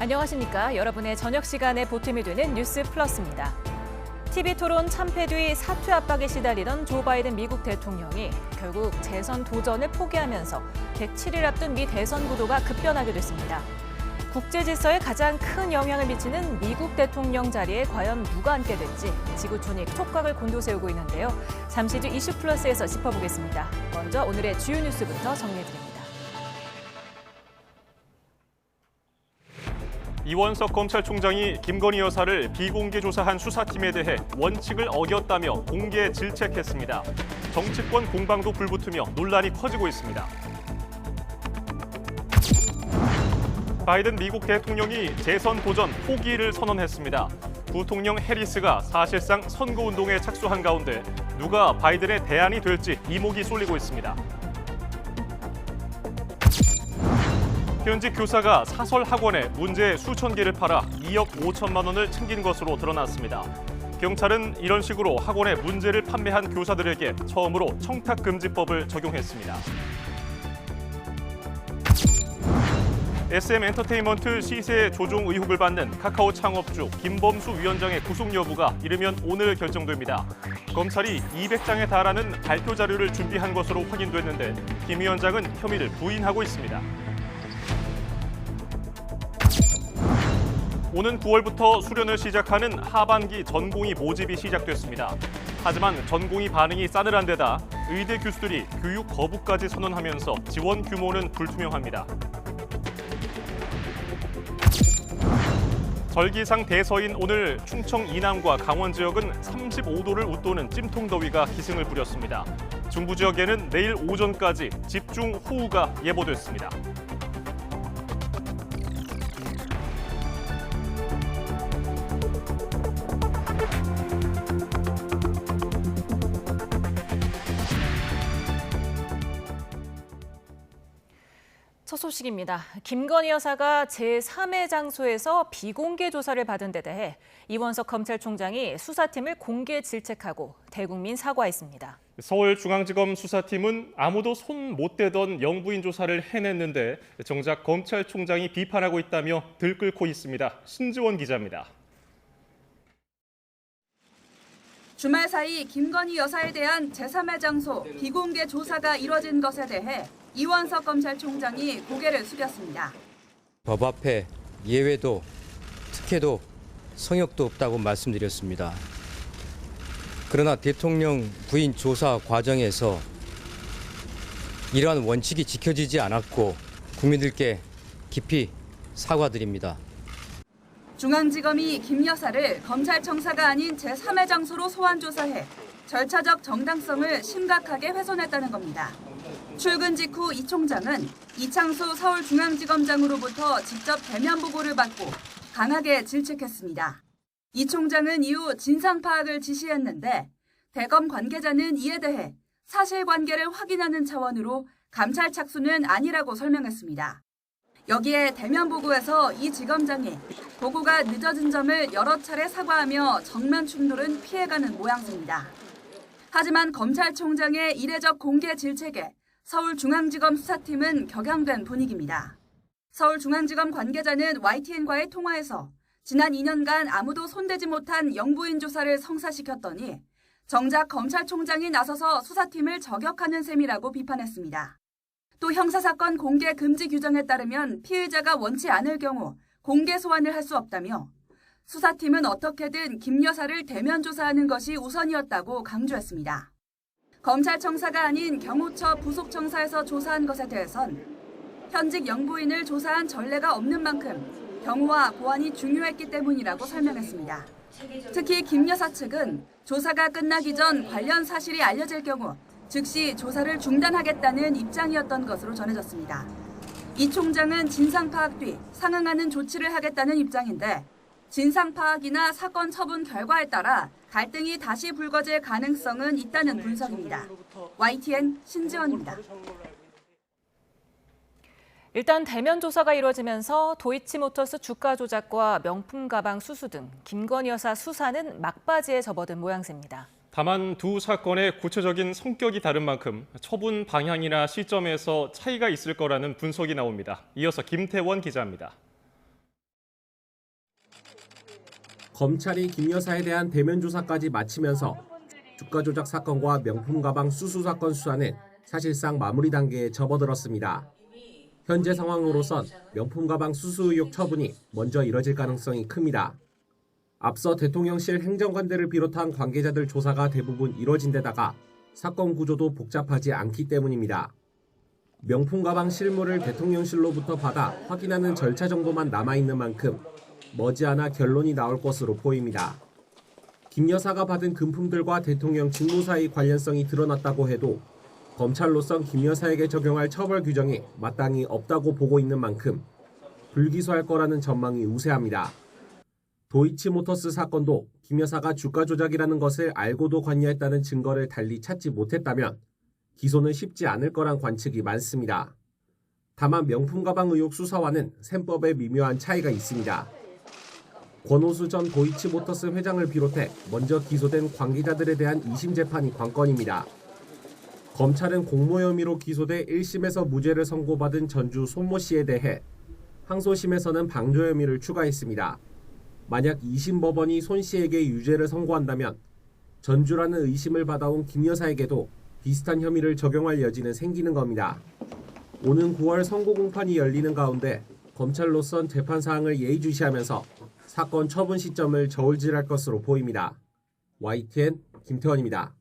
안녕하십니까. 여러분의 저녁 시간에 보탬이 되는 뉴스 플러스입니다. TV토론 참패 뒤 사퇴 압박에 시달리던 조 바이든 미국 대통령이 결국 재선 도전을 포기하면서 107일 앞둔 미 대선 구도가 급변하게 됐습니다. 국제 질서에 가장 큰 영향을 미치는 미국 대통령 자리에 과연 누가 앉게 될지 지구촌이 촉각을 곤두세우고 있는데요. 잠시 뒤 이슈 플러스에서 짚어보겠습니다. 먼저 오늘의 주요 뉴스부터 정리해드립니다. 이원석 검찰총장이 김건희 여사를 비공개 조사한 수사팀에 대해 원칙을 어겼다며 공개 질책했습니다. 정치권 공방도 불붙으며 논란이 커지고 있습니다. 바이든 미국 대통령이 재선 도전 포기를 선언했습니다. 부통령 해리스가 사실상 선거운동에 착수한 가운데 누가 바이든의 대안이 될지 이목이 쏠리고 있습니다. 현직 교사가 사설 학원에 문제 수천 개를 팔아 2억 5천만 원을 챙긴 것으로 드러났습니다. 경찰은 이런 식으로 학원에 문제를 판매한 교사들에게 처음으로 청탁금지법을 적용했습니다. SM엔터테인먼트 시세 조종 의혹을 받는 카카오 창업주 김범수 위원장의 구속 여부가 이르면 오늘 결정됩니다. 검찰이 200장에 달하는 발표 자료를 준비한 것으로 확인됐는데 김 위원장은 혐의를 부인하고 있습니다. 오는 9월부터 수련을 시작하는 하반기 전공의 모집이 시작됐습니다. 하지만 전공의 반응이 싸늘한 데다 의대 교수들이 교육 거부까지 선언하면서 지원 규모는 불투명합니다. 절기상 대서인 오늘 충청 이남과 강원 지역은 35도를 웃도는 찜통더위가 기승을 부렸습니다. 중부 지역에는 내일 오전까지 집중 호우가 예보됐습니다. 첫 소식입니다. 김건희 여사가 제3의 장소에서 비공개 조사를 받은 데 대해 이원석 검찰총장이 수사팀을 공개 질책하고 대국민 사과했습니다. 서울중앙지검 수사팀은 아무도 손 못 대던 영부인 조사를 해냈는데 정작 검찰총장이 비판하고 있다며 들끓고 있습니다. 신지원 기자입니다. 주말 사이 김건희 여사에 대한 제3의 장소 비공개 조사가 이뤄진 것에 대해 이원석 검찰총장이 고개를 숙였습니다. 법 앞에 예외도 특혜도 성역도 없다고 말씀드렸습니다. 그러나 대통령 부인 조사 과정에서 이러한 원칙이 지켜지지 않았고 국민들께 깊이 사과드립니다. 중앙지검이 김 여사를 검찰청사가 아닌 제3의 장소로 소환 조사해 절차적 정당성을 심각하게 훼손했다는 겁니다. 출근 직후 이 총장은 이창수 서울중앙지검장으로부터 직접 대면 보고를 받고 강하게 질책했습니다. 이 총장은 이후 진상 파악을 지시했는데 대검 관계자는 이에 대해 사실관계를 확인하는 차원으로 감찰 착수는 아니라고 설명했습니다. 여기에 대면 보고에서 이 지검장이 보고가 늦어진 점을 여러 차례 사과하며 정면 충돌은 피해가는 모양새입니다. 하지만 검찰총장의 이례적 공개 질책에 서울중앙지검 수사팀은 격양된 분위기입니다. 서울중앙지검 관계자는 YTN과의 통화에서 지난 2년간 아무도 손대지 못한 영부인 조사를 성사시켰더니 정작 검찰총장이 나서서 수사팀을 저격하는 셈이라고 비판했습니다. 또 형사사건 공개 금지 규정에 따르면 피의자가 원치 않을 경우 공개 소환을 할 수 없다며 수사팀은 어떻게든 김 여사를 대면 조사하는 것이 우선이었다고 강조했습니다. 검찰청사가 아닌 경호처 부속청사에서 조사한 것에 대해선 현직 영부인을 조사한 전례가 없는 만큼 경호와 보안이 중요했기 때문이라고 설명했습니다. 특히 김 여사 측은 조사가 끝나기 전 관련 사실이 알려질 경우 즉시 조사를 중단하겠다는 입장이었던 것으로 전해졌습니다. 이 총장은 진상 파악 뒤 상응하는 조치를 하겠다는 입장인데 진상 파악이나 사건 처분 결과에 따라 갈등이 다시 불거질 가능성은 있다는 분석입니다. YTN 신지원입니다. 일단 대면 조사가 이루어지면서 도이치모터스 주가 조작과 명품 가방 수수 등 김건희 여사 수사는 막바지에 접어든 모양새입니다. 다만 두 사건의 구체적인 성격이 다른 만큼 처분 방향이나 시점에서 차이가 있을 거라는 분석이 나옵니다. 이어서 김태원 기자입니다. 검찰이 김 여사에 대한 대면 조사까지 마치면서 주가 조작 사건과 명품 가방 수수 사건 수사는 사실상 마무리 단계에 접어들었습니다. 현재 상황으로선 명품 가방 수수 의혹 처분이 먼저 이뤄질 가능성이 큽니다. 앞서 대통령실 행정관들을 비롯한 관계자들 조사가 대부분 이뤄진 데다가 사건 구조도 복잡하지 않기 때문입니다. 명품 가방 실물을 대통령실로부터 받아 확인하는 절차 정도만 남아있는 만큼 머지않아 결론이 나올 것으로 보입니다. 김 여사가 받은 금품들과 대통령 직무 사이 관련성이 드러났다고 해도 검찰로선 김 여사에게 적용할 처벌 규정이 마땅히 없다고 보고 있는 만큼 불기소할 거라는 전망이 우세합니다. 도이치모터스 사건도 김 여사가 주가 조작이라는 것을 알고도 관여했다는 증거를 달리 찾지 못했다면 기소는 쉽지 않을 거란 관측이 많습니다. 다만 명품 가방 의혹 수사와는 셈법에 미묘한 차이가 있습니다. 권오수 전 도이치모터스 회장을 비롯해 먼저 기소된 관계자들에 대한 2심 재판이 관건입니다. 검찰은 공모 혐의로 기소돼 1심에서 무죄를 선고받은 전주 손모 씨에 대해 항소심에서는 방조 혐의를 추가했습니다. 만약 2심 법원이 손 씨에게 유죄를 선고한다면 전주라는 의심을 받아온 김 여사에게도 비슷한 혐의를 적용할 여지는 생기는 겁니다. 오는 9월 선고 공판이 열리는 가운데 검찰로선 재판 사항을 예의주시하면서 사건 처분 시점을 저울질할 것으로 보입니다. YTN 김태원입니다.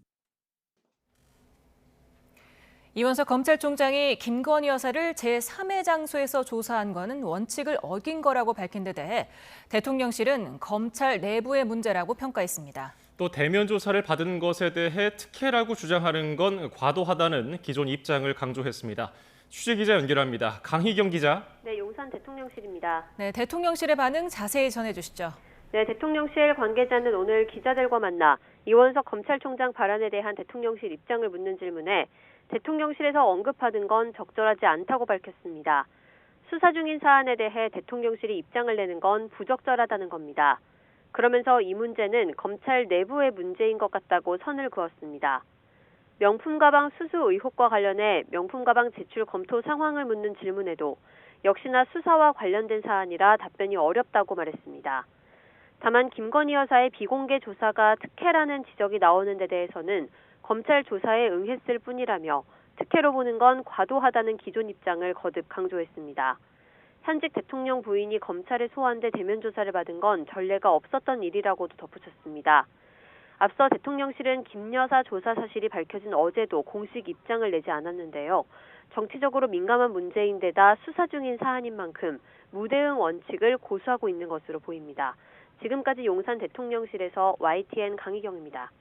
이원석 검찰총장이 김건희 여사를 제3의 장소에서 조사한 것은 원칙을 어긴 거라고 밝힌 데 대해 대통령실은 검찰 내부의 문제라고 평가했습니다. 또 대면 조사를 받은 것에 대해 특혜라고 주장하는 건 과도하다는 기존 입장을 강조했습니다. 취재기자 연결합니다. 강희경 기자. 네, 용산 대통령실입니다. 네, 대통령실의 반응 자세히 전해주시죠. 네, 대통령실 관계자는 오늘 기자들과 만나 이원석 검찰총장 발언에 대한 대통령실 입장을 묻는 질문에 대통령실에서 언급하는 건 적절하지 않다고 밝혔습니다. 수사 중인 사안에 대해 대통령실이 입장을 내는 건 부적절하다는 겁니다. 그러면서 이 문제는 검찰 내부의 문제인 것 같다고 선을 그었습니다. 명품 가방 수수 의혹과 관련해 명품 가방 제출 검토 상황을 묻는 질문에도 역시나 수사와 관련된 사안이라 답변이 어렵다고 말했습니다. 다만 김건희 여사의 비공개 조사가 특혜라는 지적이 나오는 데 대해서는 검찰 조사에 응했을 뿐이라며 특혜로 보는 건 과도하다는 기존 입장을 거듭 강조했습니다. 현직 대통령 부인이 검찰에 소환돼 대면 조사를 받은 건 전례가 없었던 일이라고도 덧붙였습니다. 앞서 대통령실은 김 여사 조사 사실이 밝혀진 어제도 공식 입장을 내지 않았는데요. 정치적으로 민감한 문제인데다 수사 중인 사안인 만큼 무대응 원칙을 고수하고 있는 것으로 보입니다. 지금까지 용산 대통령실에서 YTN 강희경입니다.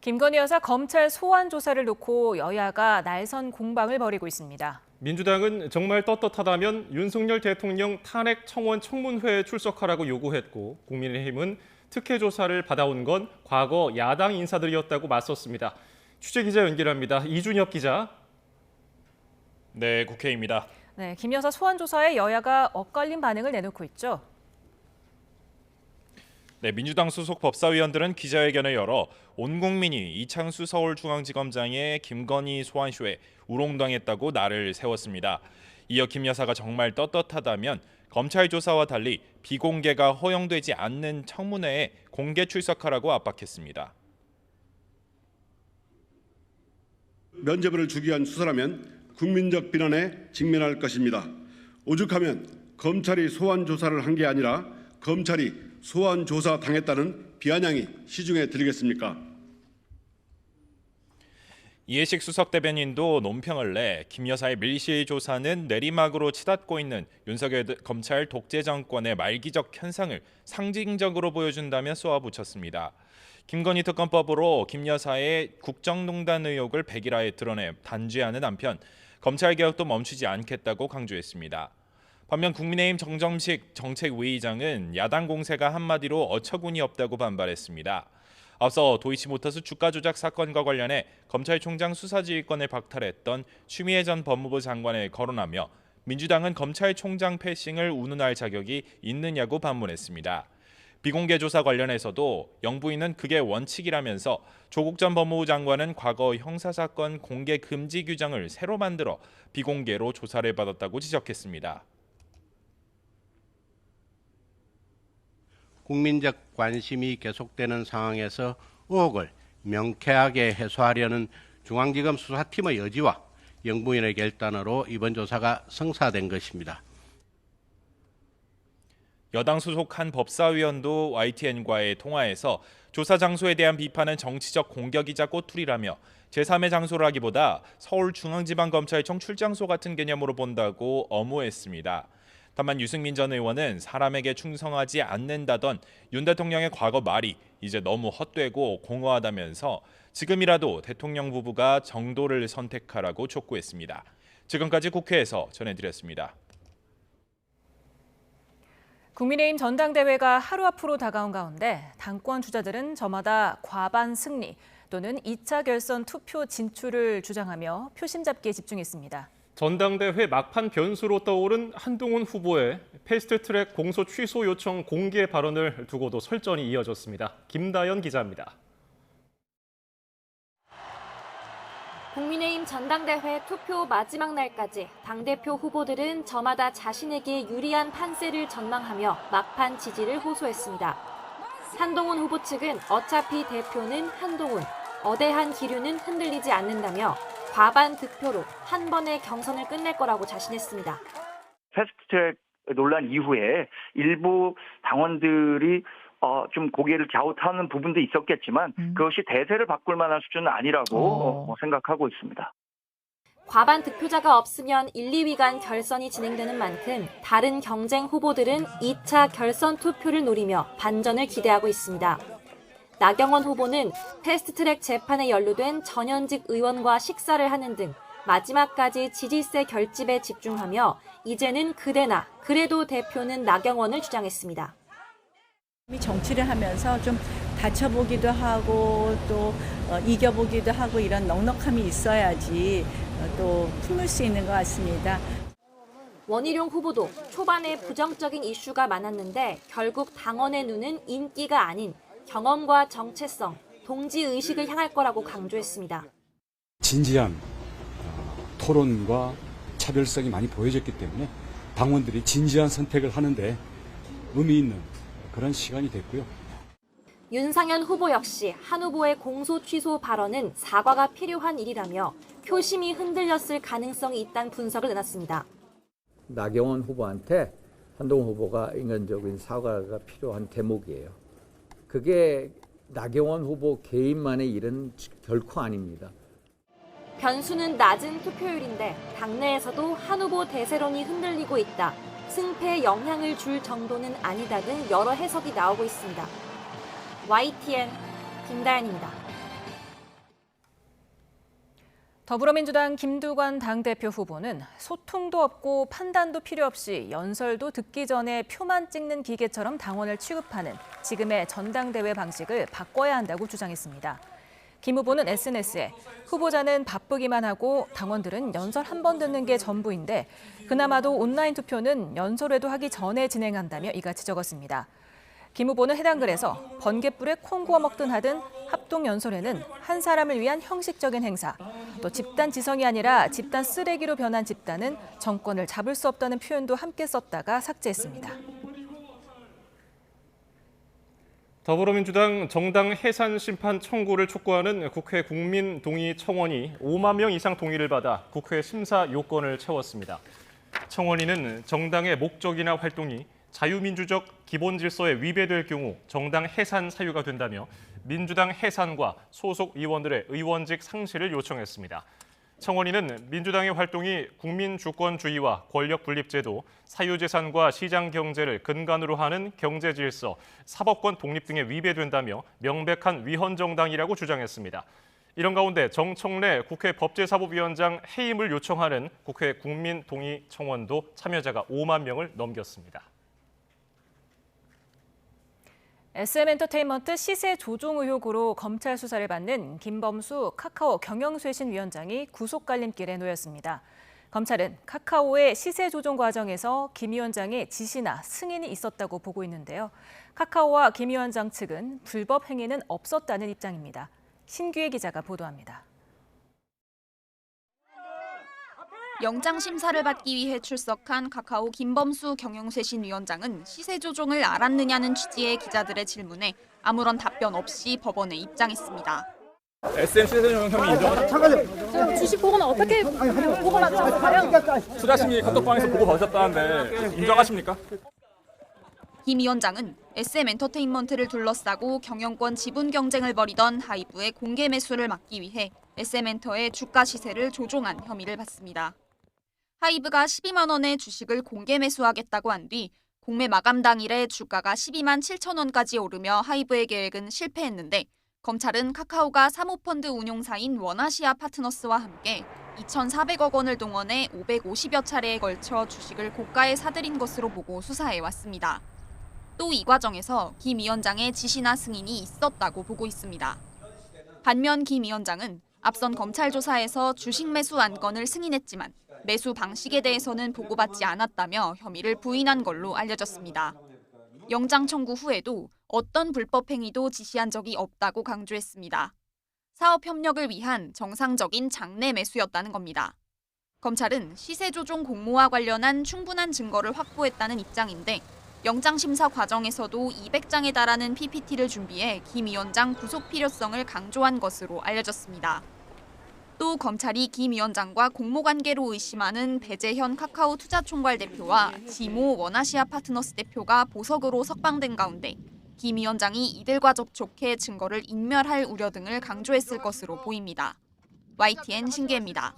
김건희 여사 검찰 소환 조사를 놓고 여야가 날선 공방을 벌이고 있습니다. 민주당은 정말 떳떳하다면 윤석열 대통령 탄핵 청원 청문회에 출석하라고 요구했고 국민의힘은 특혜 조사를 받아온 건 과거 야당 인사들이었다고 맞섰습니다. 취재기자 연결합니다. 이준엽 기자. 네, 국회입니다. 네, 김 여사 소환 조사에 여야가 엇갈린 반응을 내놓고 있죠. 네, 민주당 소속 법사위원들은 기자회견을 열어 온 국민이 이창수 서울중앙지검장의 김건희 소환쇼에 우롱당했다고 날을 세웠습니다. 이어 김 여사가 정말 떳떳하다면 검찰 조사와 달리 비공개가 허용되지 않는 청문회에 공개 출석하라고 압박했습니다. 면죄부를 주기 위한 수사라면 국민적 비난에 직면할 것입니다. 오죽하면 검찰이 소환 조사를 한 게 아니라 검찰이 소환 조사 당했다는 비아냥이 시중에 들리겠습니까? 이해식 수석 대변인도 논평을 내 김 여사의 밀실 조사는 내리막으로 치닫고 있는 윤석열 검찰 독재 정권의 말기적 현상을 상징적으로 보여준다며 쏘아붙였습니다. 김건희 특검법으로 김 여사의 국정농단 의혹을 백일화에 드러내 단죄하는 한편 검찰개혁도 멈추지 않겠다고 강조했습니다. 반면 국민의힘 정점식 정책위의장은 야당 공세가 한마디로 어처구니 없다고 반발했습니다. 앞서 도이치모터스 주가 조작 사건과 관련해 검찰총장 수사지휘권을 박탈했던 추미애 전 법무부 장관을 거론하며 민주당은 검찰총장 패싱을 운운할 자격이 있느냐고 반문했습니다. 비공개 조사 관련해서도 영부인은 그게 원칙이라면서 조국 전 법무부 장관은 과거 형사사건 공개 금지 규정을 새로 만들어 비공개로 조사를 받았다고 지적했습니다. 국민적 관심이 계속되는 상황에서 의혹을 명쾌하게 해소하려는 중앙지검 수사팀의 의지와 영부인의 결단으로 이번 조사가 성사된 것입니다. 여당 소속 한 법사위원도 YTN과의 통화에서 조사 장소에 대한 비판은 정치적 공격이자 꼬투리라며 제3의 장소라기보다 서울중앙지방검찰청 출장소 같은 개념으로 본다고 엄호했습니다. 다만 유승민 전 의원은 사람에게 충성하지 않는다던 윤 대통령의 과거 말이 이제 너무 헛되고 공허하다면서 지금이라도 대통령 부부가 정도를 선택하라고 촉구했습니다. 지금까지 국회에서 전해드렸습니다. 국민의힘 전당대회가 하루 앞으로 다가온 가운데 당권 주자들은 저마다 과반 승리 또는 2차 결선 투표 진출을 주장하며 표심 잡기에 집중했습니다. 전당대회 막판 변수로 떠오른 한동훈 후보의 패스트트랙 공소 취소 요청 공개 발언을 두고도 설전이 이어졌습니다. 김다연 기자입니다. 국민의힘 전당대회 투표 마지막 날까지 당대표 후보들은 저마다 자신에게 유리한 판세를 전망하며 막판 지지를 호소했습니다. 한동훈 후보 측은 어차피 대표는 한동훈, 어대한 기류는 흔들리지 않는다며 과반 득표로 한 번에 경선을 끝낼 거라고 자신했습니다. 패스트트랙 논란 이후에 일부 당원들이 좀 고개를 갸웃하는 부분도 있었겠지만 그것이 대세를 바꿀 만한 수준은 아니라고 생각하고 있습니다. 과반 득표자가 없으면 1, 2위 간 결선이 진행되는 만큼 다른 경쟁 후보들은 2차 결선 투표를 노리며 반전을 기대하고 있습니다. 나경원 후보는 패스트트랙 재판에 연루된 전현직 의원과 식사를 하는 등 마지막까지 지지세 결집에 집중하며 이제는 그대나 그래도 대표는 나경원을 주장했습니다. 정치를 하면서 좀 다쳐보기도 하고 또 이겨보기도 하고 이런 넉넉함이 있어야지 또 품을 수 있는 것 같습니다. 원희룡 후보도 초반에 부정적인 이슈가 많았는데 결국 당원의 눈은 인기가 아닌 경험과 정체성, 동지의식을 향할 거라고 강조했습니다. 진지한 토론과 차별성이 많이 보여졌기 때문에 당원들이 진지한 선택을 하는데 의미 있는 그런 시간이 됐고요. 윤상현 후보 역시 한 후보의 공소 취소 발언은 사과가 필요한 일이라며 표심이 흔들렸을 가능성이 있다는 분석을 내놨습니다. 나경원 후보한테 한동훈 후보가 인간적인 사과가 필요한 대목이에요. 그게 나경원 후보 개인만의 일은 결코 아닙니다. 변수는 낮은 투표율인데 당내에서도 한 후보 대세론이 흔들리고 있다. 승패에 영향을 줄 정도는 아니다 등 여러 해석이 나오고 있습니다. YTN 김다연입니다. 더불어민주당 김두관 당대표 후보는 소통도 없고 판단도 필요 없이 연설도 듣기 전에 표만 찍는 기계처럼 당원을 취급하는 지금의 전당대회 방식을 바꿔야 한다고 주장했습니다. 김 후보는 SNS에 후보자는 바쁘기만 하고 당원들은 연설 한 번 듣는 게 전부인데 그나마도 온라인 투표는 연설회도 하기 전에 진행한다며 이같이 적었습니다. 김 후보는 해당 글에서 번갯불에 콩 구워 먹든 하든 합동 연설회는 한 사람을 위한 형식적인 행사, 또 집단 지성이 아니라 집단 쓰레기로 변한 집단은 정권을 잡을 수 없다는 표현도 함께 썼다가 삭제했습니다. 더불어민주당 정당 해산 심판 청구를 촉구하는 국회 국민동의 청원이 5만 명 이상 동의를 받아 국회 심사 요건을 채웠습니다. 청원인은 정당의 목적이나 활동이 자유민주적 기본 질서에 위배될 경우 정당 해산 사유가 된다며 민주당 해산과 소속 의원들의 의원직 상실을 요청했습니다. 청원인은 민주당의 활동이 국민주권주의와 권력분립제도, 사유재산과 시장경제를 근간으로 하는 경제질서, 사법권 독립 등에 위배된다며 명백한 위헌정당이라고 주장했습니다. 이런 가운데 정청래 국회 법제사법위원장 해임을 요청하는 국회 국민동의 청원도 참여자가 5만 명을 넘겼습니다. SM엔터테인먼트 시세 조종 의혹으로 검찰 수사를 받는 김범수 카카오 경영쇄신위원장이 구속갈림길에 놓였습니다. 검찰은 카카오의 시세 조종 과정에서 김 위원장의 지시나 승인이 있었다고 보고 있는데요. 카카오와 김 위원장 측은 불법 행위는 없었다는 입장입니다. 신규혜 기자가 보도합니다. 영장 심사를 받기 위해 출석한 카카오 김범수 경영쇄신위원장은 시세 조종을 알았느냐는 취지의 기자들의 질문에 아무런 답변 없이 법원에 입장했습니다. SM 시세 조종 혐의 인정하셨죠? 주식 보고는 어떻게 보고 받으셨어요? 투자심리 카톡방에서 보고 받으셨다는데 인정하십니까? 김 위원장은 SM엔터테인먼트를 둘러싸고 경영권 지분 경쟁을 벌이던 하이브의 공개 매수를 막기 위해 SM엔터의 주가 시세를 조종한 혐의를 받습니다. 하이브가 12만 원의 주식을 공개 매수하겠다고 한 뒤 공매 마감 당일에 주가가 12만 7천 원까지 오르며 하이브의 계획은 실패했는데 검찰은 카카오가 사모펀드 운용사인 원아시아 파트너스와 함께 2,400억 원을 동원해 550여 차례에 걸쳐 주식을 고가에 사들인 것으로 보고 수사해왔습니다. 또 이 과정에서 김 위원장의 지시나 승인이 있었다고 보고 있습니다. 반면 김 위원장은 앞선 검찰 조사에서 주식 매수 안건을 승인했지만 매수 방식에 대해서는 보고받지 않았다며 혐의를 부인한 걸로 알려졌습니다. 영장 청구 후에도 어떤 불법 행위도 지시한 적이 없다고 강조했습니다. 사업 협력을 위한 정상적인 장내 매수였다는 겁니다. 검찰은 시세 조종 공모와 관련한 충분한 증거를 확보했다는 입장인데 영장 심사 과정에서도 200장에 달하는 PPT를 준비해 김 위원장 구속 필요성을 강조한 것으로 알려졌습니다. 또 검찰이 김 위원장과 공모관계로 의심하는 배재현 카카오 투자총괄 대표와 지모 원아시아 파트너스 대표가 보석으로 석방된 가운데 김 위원장이 이들과 접촉해 증거를 인멸할 우려 등을 강조했을 것으로 보입니다. YTN 신기혜입니다.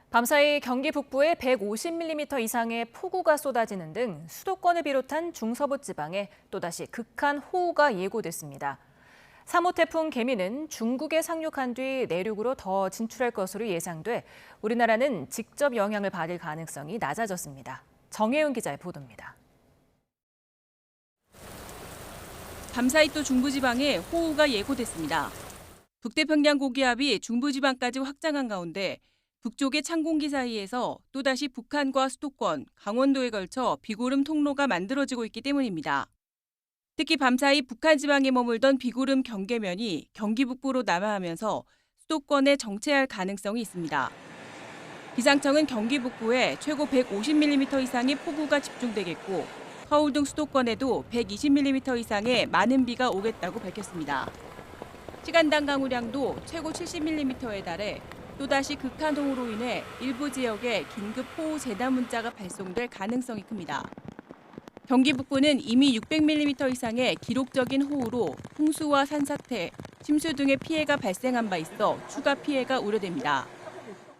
밤사이 경기 북부에 150mm 이상의 폭우가 쏟아지는 등 수도권을 비롯한 중서부 지방에 또다시 극한 호우가 예고됐습니다. 3호 태풍 개미는 중국에 상륙한 뒤 내륙으로 더 진출할 것으로 예상돼 우리나라는 직접 영향을 받을 가능성이 낮아졌습니다. 정혜윤 기자의 보도입니다. 밤사이 또 중부지방에 호우가 예고됐습니다. 북태평양 고기압이 중부지방까지 확장한 가운데 북쪽의 찬공기 사이에서 또다시 북한과 수도권, 강원도에 걸쳐 비구름 통로가 만들어지고 있기 때문입니다. 특히 밤사이 북한 지방에 머물던 비구름 경계면이 경기 북부로 남하하면서 수도권에 정체할 가능성이 있습니다. 기상청은 경기 북부에 최고 150mm 이상의 폭우가 집중되겠고 서울 등 수도권에도 120mm 이상의 많은 비가 오겠다고 밝혔습니다. 시간당 강우량도 최고 70mm에 달해 또다시 극한호우로 인해 일부 지역에 긴급 호우 재난 문자가 발송될 가능성이 큽니다. 경기 북부는 이미 600mm 이상의 기록적인 호우로 홍수와 산사태, 침수 등의 피해가 발생한 바 있어 추가 피해가 우려됩니다.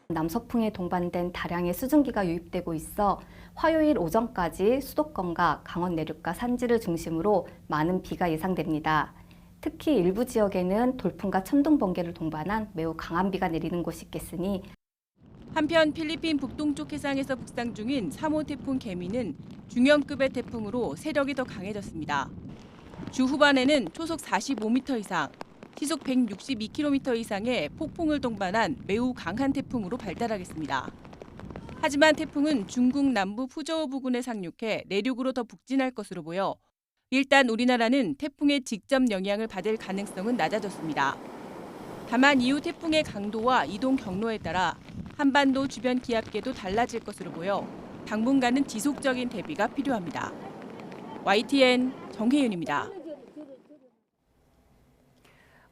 남서풍에 동반된 다량의 수증기가 유입되고 있어 화요일 오전까지 수도권과 강원 내륙과 산지를 중심으로 많은 비가 예상됩니다. 특히 일부 지역에는 돌풍과 천둥 번개를 동반한 매우 강한 비가 내리는 곳이 있겠으니 한편 필리핀 북동쪽 해상에서 북상 중인 3호 태풍 개미는 중형급의 태풍으로 세력이 더 강해졌습니다. 주 후반에는 초속 45m 이상, 시속 162km 이상의 폭풍을 동반한 매우 강한 태풍으로 발달하겠습니다. 하지만 태풍은 중국 남부 푸저우 부근에 상륙해 내륙으로 더 북진할 것으로 보여 일단 우리나라는 태풍의 직접 영향을 받을 가능성은 낮아졌습니다. 다만 이후 태풍의 강도와 이동 경로에 따라 한반도 주변 기압계도 달라질 것으로 보여 당분간은 지속적인 대비가 필요합니다. YTN 정혜윤입니다.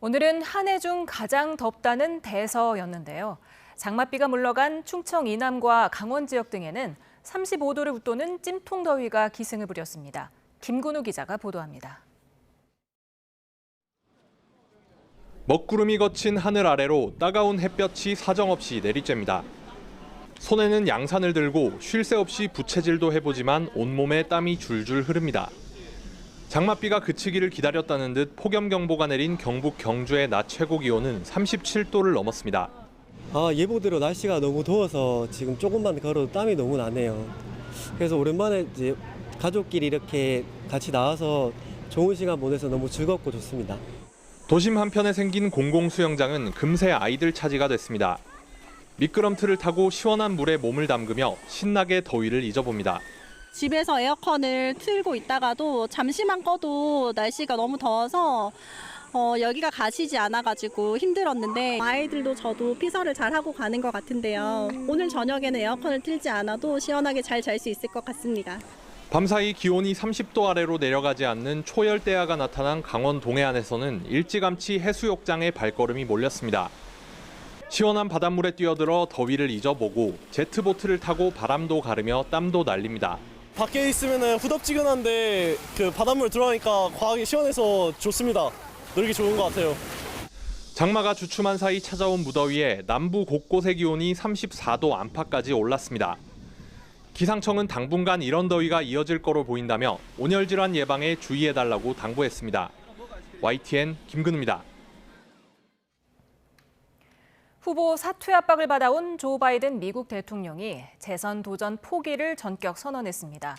오늘은 한 해 중 가장 덥다는 대서였는데요. 장맛비가 물러간 충청 이남과 강원 지역 등에는 35도를 웃도는 찜통 더위가 기승을 부렸습니다. 김근우 기자가 보도합니다. 먹구름이 거친 하늘 아래로 따가운 햇볕이 사정없이 내리쬐니다. 손에는 양산을 들고 쉴 새 없이 부채질도 해보지만 온몸에 땀이 줄줄 흐릅니다. 장맛비가 그치기를 기다렸다는 듯 폭염경보가 내린 경북 경주의 낮 최고 기온은 37도를 넘었습니다. 예보대로 날씨가 너무 더워서 지금 조금만 걸어도 땀이 너무 나네요. 그래서 오랜만에 이제 가족끼리 이렇게 같이 나와서 좋은 시간 보내서 너무 즐겁고 좋습니다. 도심 한편에 생긴 공공수영장은 금세 아이들 차지가 됐습니다. 미끄럼틀을 타고 시원한 물에 몸을 담그며 신나게 더위를 잊어봅니다. 집에서 에어컨을 틀고 있다가도 잠시만 꺼도 날씨가 너무 더워서 여기가 가시지 않아가지고 힘들었는데 아이들도 저도 피서를 잘 하고 가는 것 같은데요. 오늘 저녁에는 에어컨을 틀지 않아도 시원하게 잘 잘 수 있을 것 같습니다. 밤사이 기온이 30도 아래로 내려가지 않는 초열대야가 나타난 강원 동해안에서는 일찌감치 해수욕장에 발걸음이 몰렸습니다. 시원한 바닷물에 뛰어들어 더위를 잊어보고 제트보트를 타고 바람도 가르며 땀도 날립니다. 밖에 있으면 후덥지근한데 그 바닷물 들어가니까 과하게 시원해서 좋습니다. 놀기 좋은 것 같아요. 장마가 주춤한 사이 찾아온 무더위에 남부 곳곳의 기온이 34도 안팎까지 올랐습니다. 기상청은 당분간 이런 더위가 이어질 거로 보인다며 온열 질환 예방에 주의해달라고 당부했습니다. YTN 김근우입니다. 후보 사퇴 압박을 받아온 조 바이든 미국 대통령이 재선 도전 포기를 전격 선언했습니다.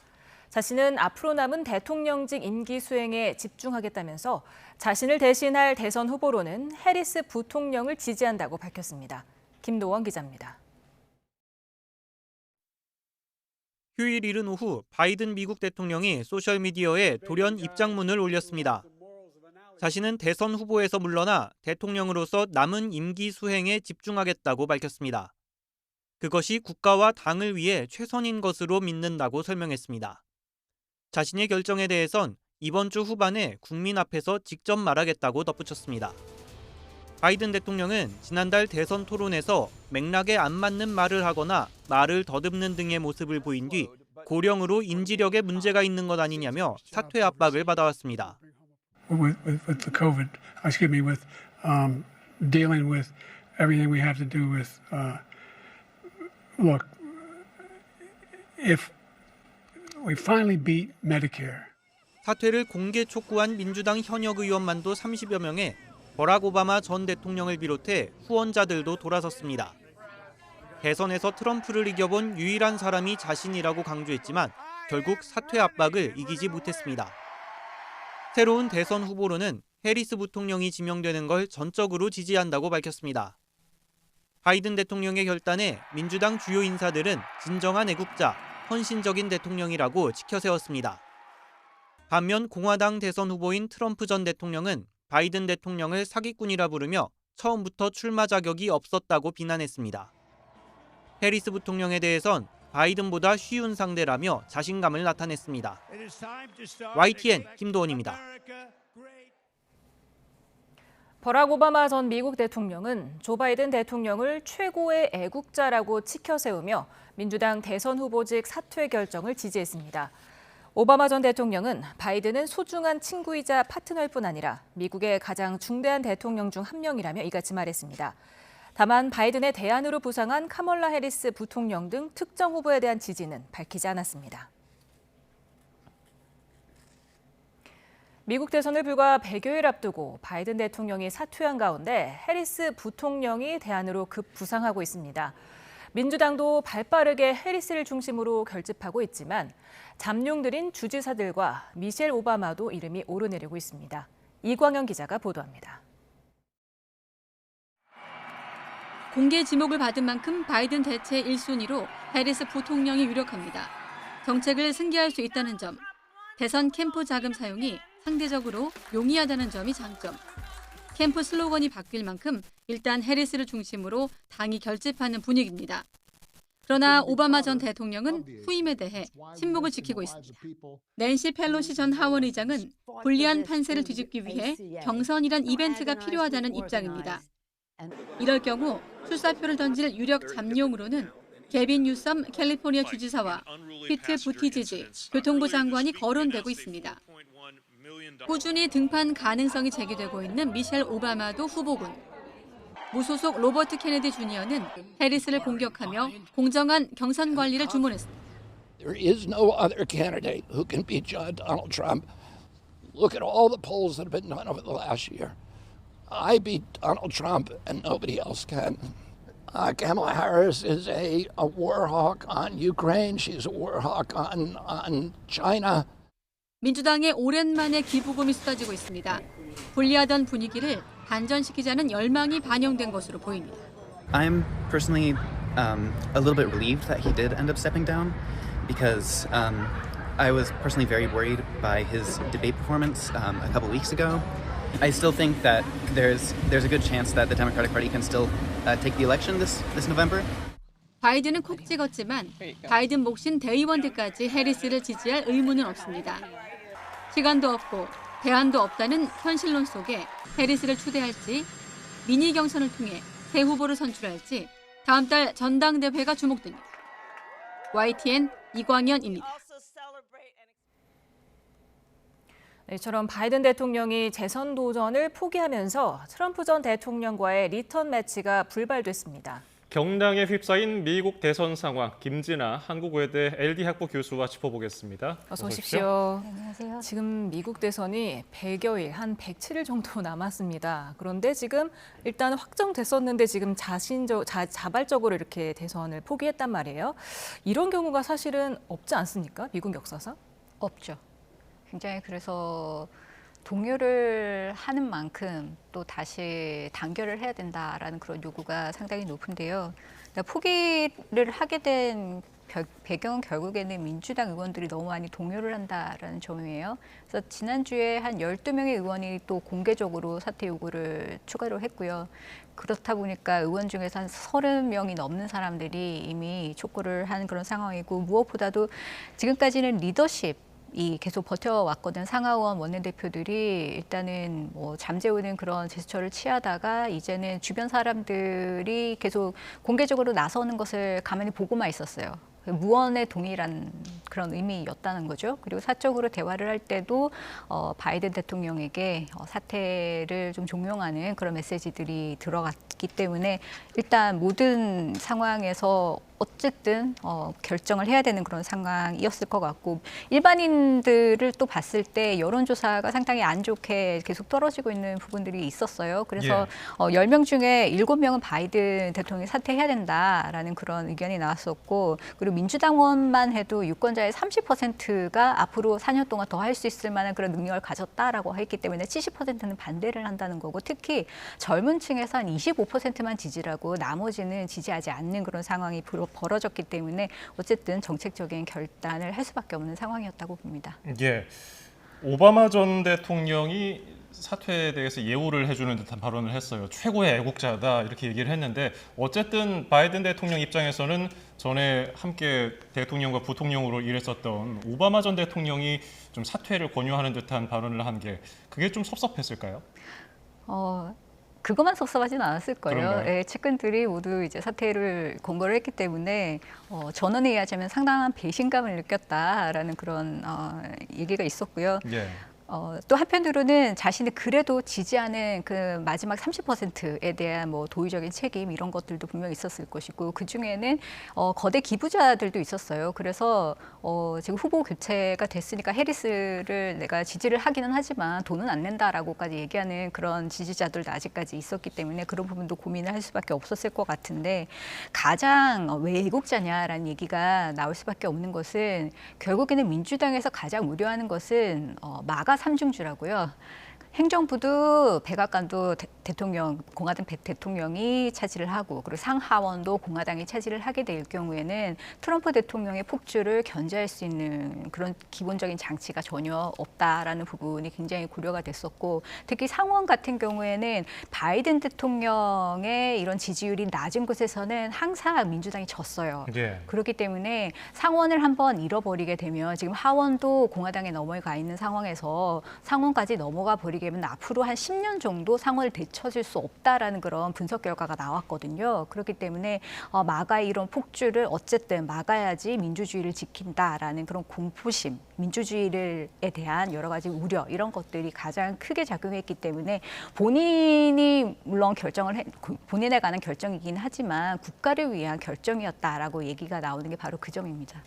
자신은 앞으로 남은 대통령직 임기 수행에 집중하겠다면서 자신을 대신할 대선 후보로는 해리스 부통령을 지지한다고 밝혔습니다. 김도원 기자입니다. 휴일 이른 오후 바이든 미국 대통령이 소셜미디어에 돌연 입장문을 올렸습니다. 자신은 대선 후보에서 물러나 대통령으로서 남은 임기 수행에 집중하겠다고 밝혔습니다. 그것이 국가와 당을 위해 최선인 것으로 믿는다고 설명했습니다. 자신의 결정에 대해선 이번 주 후반에 국민 앞에서 직접 말하겠다고 덧붙였습니다. 바이든 대통령은 지난달 대선 토론에서 맥락에 안 맞는 말을 하거나 말을 더듬는 등의 모습을 보인 뒤 고령으로 인지력에 문제가 있는 것 아니냐며 사퇴 압박을 받아왔습니다. With the COVID, with dealing with everything we have to do with, look, if we finally beat Medicare. 사퇴를 공개 촉구한 민주당 현역 의원만도 30여 명에 버락 오바마 전 대통령을 비롯해 후원자들도 돌아섰습니다. 대선에서 트럼프를 이겨본 유일한 사람이 자신이라고 강조했지만 결국 사퇴 압박을 이기지 못했습니다. 새로운 대선 후보로는 해리스 부통령이 지명되는 걸 전적으로 지지한다고 밝혔습니다. 바이든 대통령의 결단에 민주당 주요 인사들은 진정한 애국자, 헌신적인 대통령이라고 치켜세웠습니다. 반면 공화당 대선 후보인 트럼프 전 대통령은 바이든 대통령을 사기꾼이라 부르며 처음부터 출마 자격이 없었다고 비난했습니다. 해리스 부통령에 대해선 바이든보다 쉬운 상대라며 자신감을 나타냈습니다. YTN 김도원입니다. 버락 오바마 전 미국 대통령은 조 바이든 대통령을 최고의 애국자라고 치켜세우며 민주당 대선 후보직 사퇴 결정을 지지했습니다. 오바마 전 대통령은 바이든은 소중한 친구이자 파트너일 뿐 아니라 미국의 가장 중대한 대통령 중 한 명이라며 이같이 말했습니다. 다만 바이든의 대안으로 부상한 카멀라 해리스 부통령 등 특정 후보에 대한 지지는 밝히지 않았습니다. 미국 대선을 불과 100여일 앞두고 바이든 대통령이 사퇴한 가운데 해리스 부통령이 대안으로 급 부상하고 있습니다. 민주당도 발빠르게 해리스를 중심으로 결집하고 있지만 잠룡들인 주지사들과 미셸 오바마도 이름이 오르내리고 있습니다. 이광현 기자가 보도합니다. 공개 지목을 받은 만큼 바이든 대체 1순위로 해리스 부통령이 유력합니다. 정책을 승계할 수 있다는 점, 대선 캠프 자금 사용이 상대적으로 용이하다는 점이 장점. 캠프 슬로건이 바뀔 만큼 일단 해리스를 중심으로 당이 결집하는 분위기입니다. 그러나 오바마 전 대통령은 후임에 대해 침묵을 지키고 있습니다. 낸시 펠로시 전 하원 의장은 불리한 판세를 뒤집기 위해 경선이란 이벤트가 필요하다는 입장입니다. 이럴 경우 출사표를 던질 유력 잠룡으로는 게빈 뉴섬 캘리포니아 주지사와 피트 부티지지 교통부 장관이 거론되고 있습니다. 꾸준히 등판 가능성이 제기되고 있는 미셸 오바마도 후보군. 무소속 로버트 케네디 주니어는 해리스를 공격하며 공정한 경선 관리를 주문했습니다. There is no other candidate who can beat Donald Trump. Look at all the polls that have been done over the last year. I beat Donald Trump and nobody else can. Kamala Harris is a war hawk on Ukraine. She's a war hawk on China. 민주당의 오랜만에 기부금이 쏟아지고 있습니다. 불리하던 분위기를 반전시키자는 열망이 반영된 것으로 보입니다. I'm personally a little bit relieved that he did end up stepping down because I was personally very worried by his debate performance a couple weeks ago. I still think that there's a good chance that the Democratic Party can still take the election this November. 바이든은 콕 찍었지만 바이든 몫인 대의원들까지 해리스를 지지할 의무는 없습니다. 시간도 없고 대안도 없다는 현실론 속에 해리스를 추대할지 미니 경선을 통해 새 후보를 선출할지 다음 달 전당대회가 주목됩니다. YTN 이광현입니다. 네, 이처럼 바이든 대통령이 재선 도전을 포기하면서 트럼프 전 대통령과의 리턴 매치가 불발됐습니다. 경랑에 휩싸인 미국 대선 상황, 김진아 한국외대 LD 학부 교수와 짚어보겠습니다. 어서 오십시오. 네, 안녕하세요. 지금 미국 대선이 100여일, 한 107일 정도 남았습니다. 그런데 지금 일단 확정됐었는데 지금 자발적으로 이렇게 대선을 포기했단 말이에요. 이런 경우가 사실은 없지 않습니까? 미국 역사상? 없죠. 굉장히 그래서 동요를 하는 만큼 또 다시 단결을 해야 된다라는 그런 요구가 상당히 높은데요. 그러니까 포기를 하게 된 배경은 결국에는 민주당 의원들이 너무 많이 동요를 한다라는 점이에요. 그래서 지난주에 한 12명의 의원이 또 공개적으로 사퇴 요구를 추가로 했고요. 그렇다 보니까 의원 중에서 한 30명이 넘는 사람들이 이미 촉구를 하는 그런 상황이고, 무엇보다도 지금까지는 리더십 이 계속 버텨왔거든. 상하원 원내대표들이 일단은 뭐 잠재우는 그런 제스처를 취하다가 이제는 주변 사람들이 계속 공개적으로 나서는 것을 가만히 보고만 있었어요. 무언의 동의란 그런 의미였다는 거죠. 그리고 사적으로 대화를 할 때도 바이든 대통령에게 사퇴를 좀 종용하는 그런 메시지들이 들어갔기 때문에 일단 모든 상황에서 어쨌든 결정을 해야 되는 그런 상황이었을 것 같고, 일반인들을 또 봤을 때 여론조사가 상당히 안 좋게 계속 떨어지고 있는 부분들이 있었어요. 그래서 10명 중에 7명은 바이든 대통령이 사퇴해야 된다라는 그런 의견이 나왔었고, 그리고 민주당원만 해도 유권자의 30%가 앞으로 4년 동안 더 할 수 있을 만한 그런 능력을 가졌다라고 했기 때문에 70%는 반대를 한다는 거고, 특히 젊은 층에서 한 25%만 지지를 하고 나머지는 지지하지 않는 그런 상황이 벌어졌기 때문에 어쨌든 정책적인 결단을 할 수밖에 없는 상황이었다고 봅니다. 예, 오바마 전 대통령이 사퇴에 대해서 예우를 해주는 듯한 발언을 했어요. 최고의 애국자다 이렇게 얘기를 했는데, 어쨌든 바이든 대통령 입장에서는 전에 함께 대통령과 부통령으로 일했었던 오바마 전 대통령이 좀 사퇴를 권유하는 듯한 발언을 한 게 그게 좀 섭섭했을까요? 그것만 섭섭하진 않았을 거예요. 예, 측근들이 모두 이제 사퇴를 권고를 했기 때문에 전언에 의하자면 상당한 배신감을 느꼈다라는 그런 얘기가 있었고요. 예. 또 한편으로는 자신이 그래도 지지하는 그 마지막 30%에 대한 뭐 도의적인 책임 이런 것들도 분명히 있었을 것이고, 그 중에는 거대 기부자들도 있었어요. 그래서 지금 후보 교체가 됐으니까 해리스를 내가 지지를 하기는 하지만 돈은 안 낸다라고까지 얘기하는 그런 지지자들도 아직까지 있었기 때문에 그런 부분도 고민을 할 수밖에 없었을 것 같은데, 가장 왜 애국자냐라는 얘기가 나올 수밖에 없는 것은 결국에는 민주당에서 가장 우려하는 것은 마가 삼중주라고요. 행정부도 백악관도 대통령, 공화당 대통령이 차지를 하고, 그리고 상하원도 공화당이 차지를 하게 될 경우에는 트럼프 대통령의 폭주를 견제할 수 있는 그런 기본적인 장치가 전혀 없다라는 부분이 굉장히 고려가 됐었고, 특히 상원 같은 경우에는 바이든 대통령의 이런 지지율이 낮은 곳에서는 항상 민주당이 졌어요. 예. 그렇기 때문에 상원을 한번 잃어버리게 되면, 지금 하원도 공화당에 넘어가 있는 상황에서 상원까지 넘어가 버리게 되면 앞으로 한 10년 정도 상원을 되찾을 수 없다라는 그런 분석 결과가 나왔거든요. 그렇기 때문에 마가의 이런 폭주를 어쨌든 막아야지 민주주의를 지킨다라는 그런 공포심, 민주주의에 대한 여러 가지 우려, 이런 것들이 가장 크게 작용했기 때문에 본인이 물론 본인에 관한 결정이긴 하지만 국가를 위한 결정이었다라고 얘기가 나오는 게 바로 그 점입니다.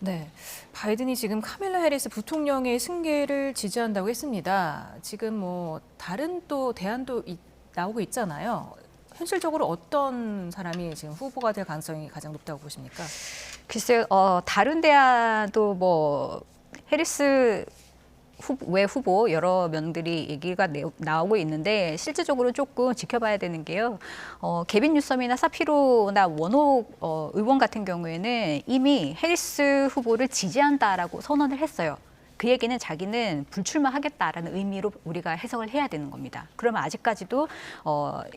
네, 바이든이 지금 카밀라 해리스 부통령의 승계를 지지한다고 했습니다. 지금 뭐 다른 또 대안도 나오고 있잖아요. 현실적으로 어떤 사람이 지금 후보가 될 가능성이 가장 높다고 보십니까? 글쎄요, 다른 대안도 뭐 해리스 외 후보 여러 명들이 얘기가 나오고 있는데, 실질적으로 조금 지켜봐야 되는 게요. 개빈 뉴섬이나 사피로나 원옥 의원 같은 경우에는 이미 해리스 후보를 지지한다라고 선언을 했어요. 그 얘기는 자기는 불출마하겠다라는 의미로 우리가 해석을 해야 되는 겁니다. 그러면 아직까지도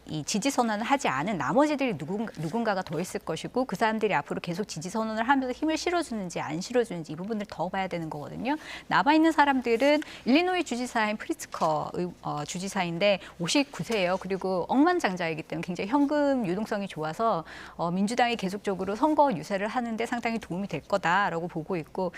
이 지지 선언을 하지 않은 나머지들이 누군가가 더 있을 것이고 그 사람들이 앞으로 계속 지지 선언을 하면서 힘을 실어주는지 안 실어주는지 이 부분을 더 봐야 되는 거거든요. 남아 있는 사람들은 일리노이 주지사인 프리츠커 주지사인데 59세예요. 그리고 억만장자이기 때문에 굉장히 현금 유동성이 좋아서 민주당이 계속적으로 선거 유세를 하는데 상당히 도움이 될 거다라고 보고 있고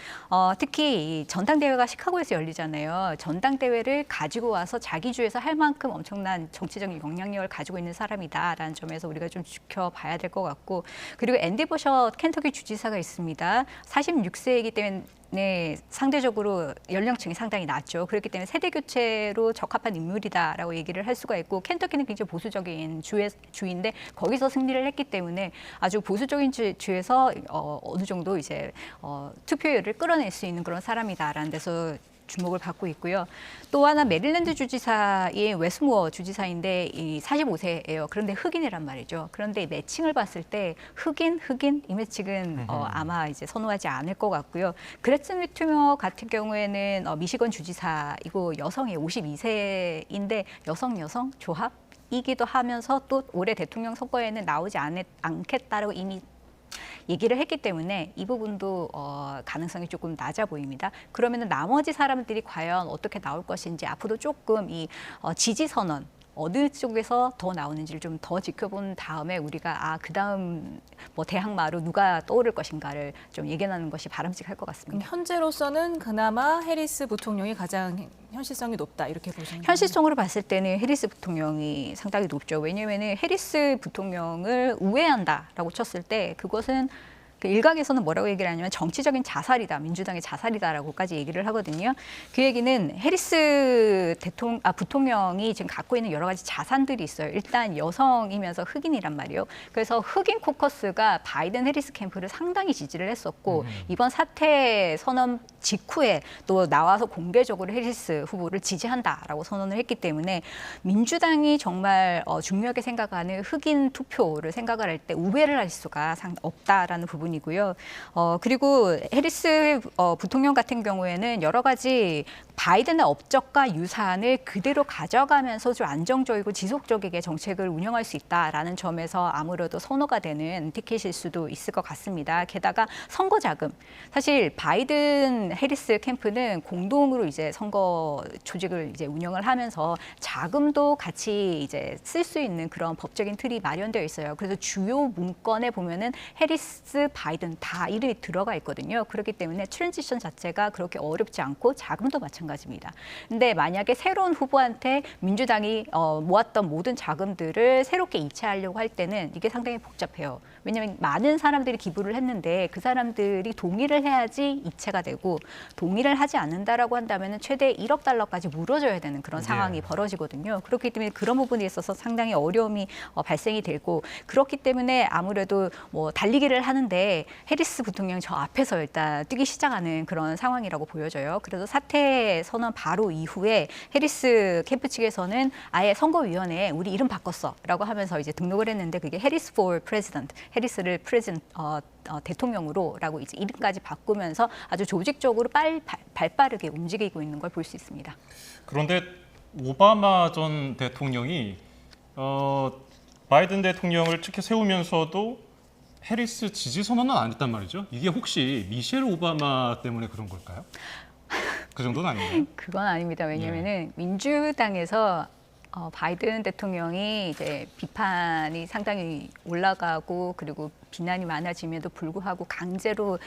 특히 이 전당대회가 시카고에서 열리잖아요. 전당대회를 가지고 와서 자기 주에서 할 만큼 엄청난 정치적인 영향력을 가지고 있는 사람이다라는 점에서 우리가 좀 지켜봐야 될 것 같고 그리고 앤디 버셔 켄터키 주지사가 있습니다. 46세이기 때문에 상대적으로 연령층이 상당히 낮죠. 그렇기 때문에 세대 교체로 적합한 인물이다라고 얘기를 할 수가 있고 켄터키는 굉장히 보수적인 주인데 거기서 승리를 했기 때문에 아주 보수적인 주에서 어느 정도 이제 투표율을 끌어낼 수 있는 그런 사람이다라는 데서 주목을 받고 있고요. 또 하나 메릴랜드 주지사인 웨스모어 주지사인데 45세예요. 그런데 흑인이란 말이죠. 그런데 매칭을 봤을 때 흑인 이 매칭은 아마 이제 선호하지 않을 것 같고요. 그레튼 위트머 같은 경우에는 미시건 주지사이고 여성이 52세인데 여성 조합이기도 하면서 또 올해 대통령 선거에는 나오지 않겠다라고 이미 얘기를 했기 때문에 이 부분도 가능성이 조금 낮아 보입니다. 그러면 나머지 사람들이 과연 어떻게 나올 것인지 앞으로 조금 이 지지 선언 어느 쪽에서 더 나오는지를 좀 더 지켜본 다음에 우리가 그다음 뭐 대항마로 누가 떠오를 것인가를 좀 예견하는 것이 바람직할 것 같습니다. 현재로서는 그나마 해리스 부통령이 가장 현실성이 높다 이렇게 보시는 거예요? 현실성으로 봤을 때는 해리스 부통령이 상당히 높죠. 왜냐하면 해리스 부통령을 우회한다라고 쳤을 때 그것은 그 일각에서는 뭐라고 얘기를 하냐면 정치적인 자살이다, 민주당의 자살이다라고까지 얘기를 하거든요. 그 얘기는 해리스 부통령이 지금 갖고 있는 여러 가지 자산들이 있어요. 일단 여성이면서 흑인이란 말이에요. 그래서 흑인 코커스가 바이든 해리스 캠프를 상당히 지지를 했었고 이번 사퇴 선언 직후에 또 나와서 공개적으로 해리스 후보를 지지한다라고 선언을 했기 때문에 민주당이 정말 중요하게 생각하는 흑인 투표를 생각을 할 때 우회를 할 수가 없다라는 부분이 이고요. 그리고 해리스 부통령 같은 경우에는 여러 가지 바이든의 업적과 유산을 그대로 가져가면서 좀 안정적이고 지속적이게 정책을 운영할 수 있다라는 점에서 아무래도 선호가 되는 티켓일 수도 있을 것 같습니다. 게다가 선거 자금. 사실 바이든 해리스 캠프는 공동으로 이제 선거 조직을 이제 운영을 하면서 자금도 같이 이제 쓸 수 있는 그런 법적인 틀이 마련되어 있어요. 그래서 주요 문건에 보면은 해리스 바이든 다 이름이 들어가 있거든요. 그렇기 때문에 트랜지션 자체가 그렇게 어렵지 않고 자금도 마찬가지입니다. 근데 만약에 새로운 후보한테 민주당이 모았던 모든 자금들을 새롭게 이체하려고 할 때는 이게 상당히 복잡해요. 왜냐하면 많은 사람들이 기부를 했는데 그 사람들이 동의를 해야지 이체가 되고 동의를 하지 않는다라고 한다면 최대 1억 달러까지 물어줘야 되는 그런 상황이 벌어지거든요. 그렇기 때문에 그런 부분에 있어서 상당히 어려움이 발생이 되고 그렇기 때문에 아무래도 뭐 달리기를 하는데 해리스 부통령이 저 앞에서 일단 뛰기 시작하는 그런 상황이라고 보여져요. 그래서 사퇴 선언 바로 이후에 해리스 캠프 측에서는 아예 선거위원회에 우리 이름 바꿨어라고 하면서 이제 등록을 했는데 그게 해리스 for President, 해리스를 대통령으로라고 이제 이름까지 바꾸면서 아주 조직적으로 발빠르게 움직이고 있는 걸 볼 수 있습니다. 그런데 오바마 전 대통령이 바이든 대통령을 측에 세우면서도 해리스 지지 선언은 안 했단 말이죠. 이게 혹시 미셸 오바마 때문에 그런 걸까요? 그 정도는 아닌가요? 그건 아닙니다. 왜냐하면은 민주당에서 바이든 대통령이 이제 비판이 상당히 올라가고 그리고 비난이 많아짐에도 불구하고 강제로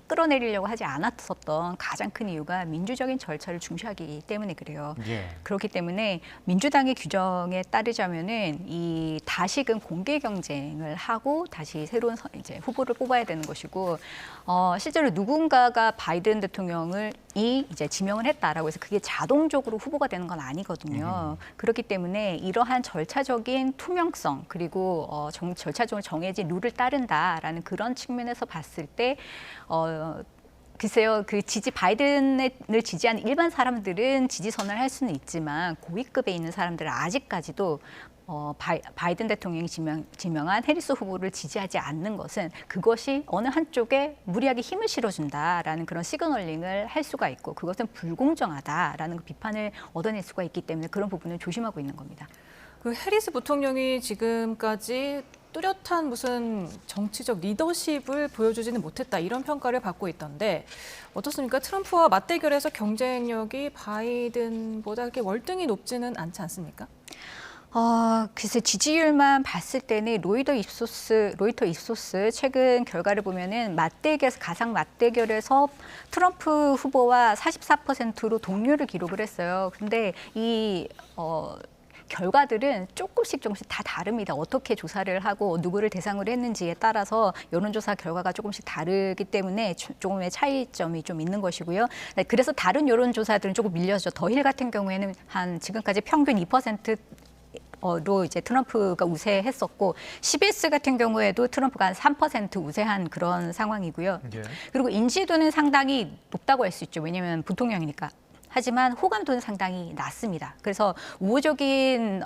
끌어내리려고 하지 않았었던 가장 큰 이유가 민주적인 절차를 중시하기 때문에 그래요. 그렇기 때문에 민주당의 규정에 따르자면은 이 다시금 공개 경쟁을 하고 다시 새로운 이제 후보를 뽑아야 되는 것이고 실제로 누군가가 바이든 대통령을 이제 지명을 했다라고 해서 그게 자동적으로 후보가 되는 건 아니거든요. 그렇기 때문에 이러한 절차적인 투명성 그리고 절차적으로 정해진 룰을 따른다라는 그런 측면에서 봤을 때 글쎄요, 그 바이든을 지지하는 일반 사람들은 지지 선언을 할 수는 있지만 고위급에 있는 사람들은 아직까지도 바이든 대통령이 지명한 해리스 후보를 지지하지 않는 것은 그것이 어느 한쪽에 무리하게 힘을 실어준다라는 그런 시그널링을 할 수가 있고 그것은 불공정하다라는 비판을 얻어낼 수가 있기 때문에 그런 부분을 조심하고 있는 겁니다. 그 해리스 부통령이 지금까지 뚜렷한 무슨 정치적 리더십을 보여주지는 못했다 이런 평가를 받고 있던데 어떻습니까? 트럼프와 맞대결에서 경쟁력이 바이든보다 그렇게 월등히 높지는 않지 않습니까? 글쎄 지지율만 봤을 때는 로이터 입소스 최근 결과를 보면은 가상 맞대결에서 트럼프 후보와 44%로 동률을 기록을 했어요. 근데 이 결과들은 조금씩 다 다릅니다. 어떻게 조사를 하고 누구를 대상으로 했는지에 따라서 여론조사 결과가 조금씩 다르기 때문에 조금의 차이점이 좀 있는 것이고요. 그래서 다른 여론조사들은 조금 밀려서 더힐 같은 경우에는 한 지금까지 평균 2%로 이제 트럼프가 우세했었고 CBS 같은 경우에도 트럼프가 한 3% 우세한 그런 상황이고요. 예. 그리고 인지도는 상당히 높다고 할 수 있죠. 왜냐하면 부통령이니까. 하지만 호감도는 상당히 낮습니다. 그래서 우호적인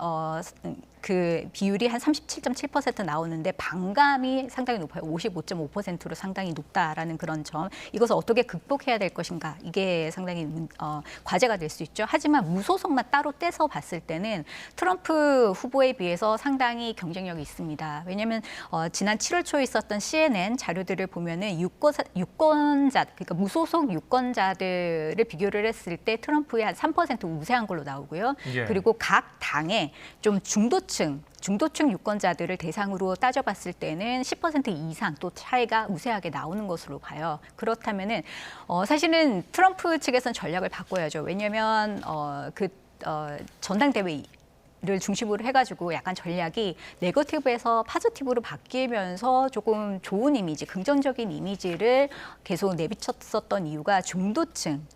그 비율이 한 37.7% 나오는데 반감이 상당히 높아요. 55.5%로 상당히 높다라는 그런 점. 이것을 어떻게 극복해야 될 것인가. 이게 상당히 과제가 될 수 있죠. 하지만 무소속만 따로 떼서 봤을 때는 트럼프 후보에 비해서 상당히 경쟁력이 있습니다. 왜냐하면 지난 7월 초에 있었던 CNN 자료들을 보면은 유권자, 그러니까 무소속 유권자들을 비교를 했을 때 트럼프의 한 3% 우세한 걸로 나오고요. 예. 그리고 각 당에 좀 중도층 유권자들을 대상으로 따져봤을 때는 10% 이상 또 차이가 우세하게 나오는 것으로 봐요. 그렇다면은 사실은 트럼프 측에서는 전략을 바꿔야죠. 왜냐하면 전당대회를 중심으로 해가지고 약간 전략이 네거티브에서 파지티브로 바뀌면서 조금 좋은 이미지, 긍정적인 이미지를 계속 내비쳤었던 이유가 중도층,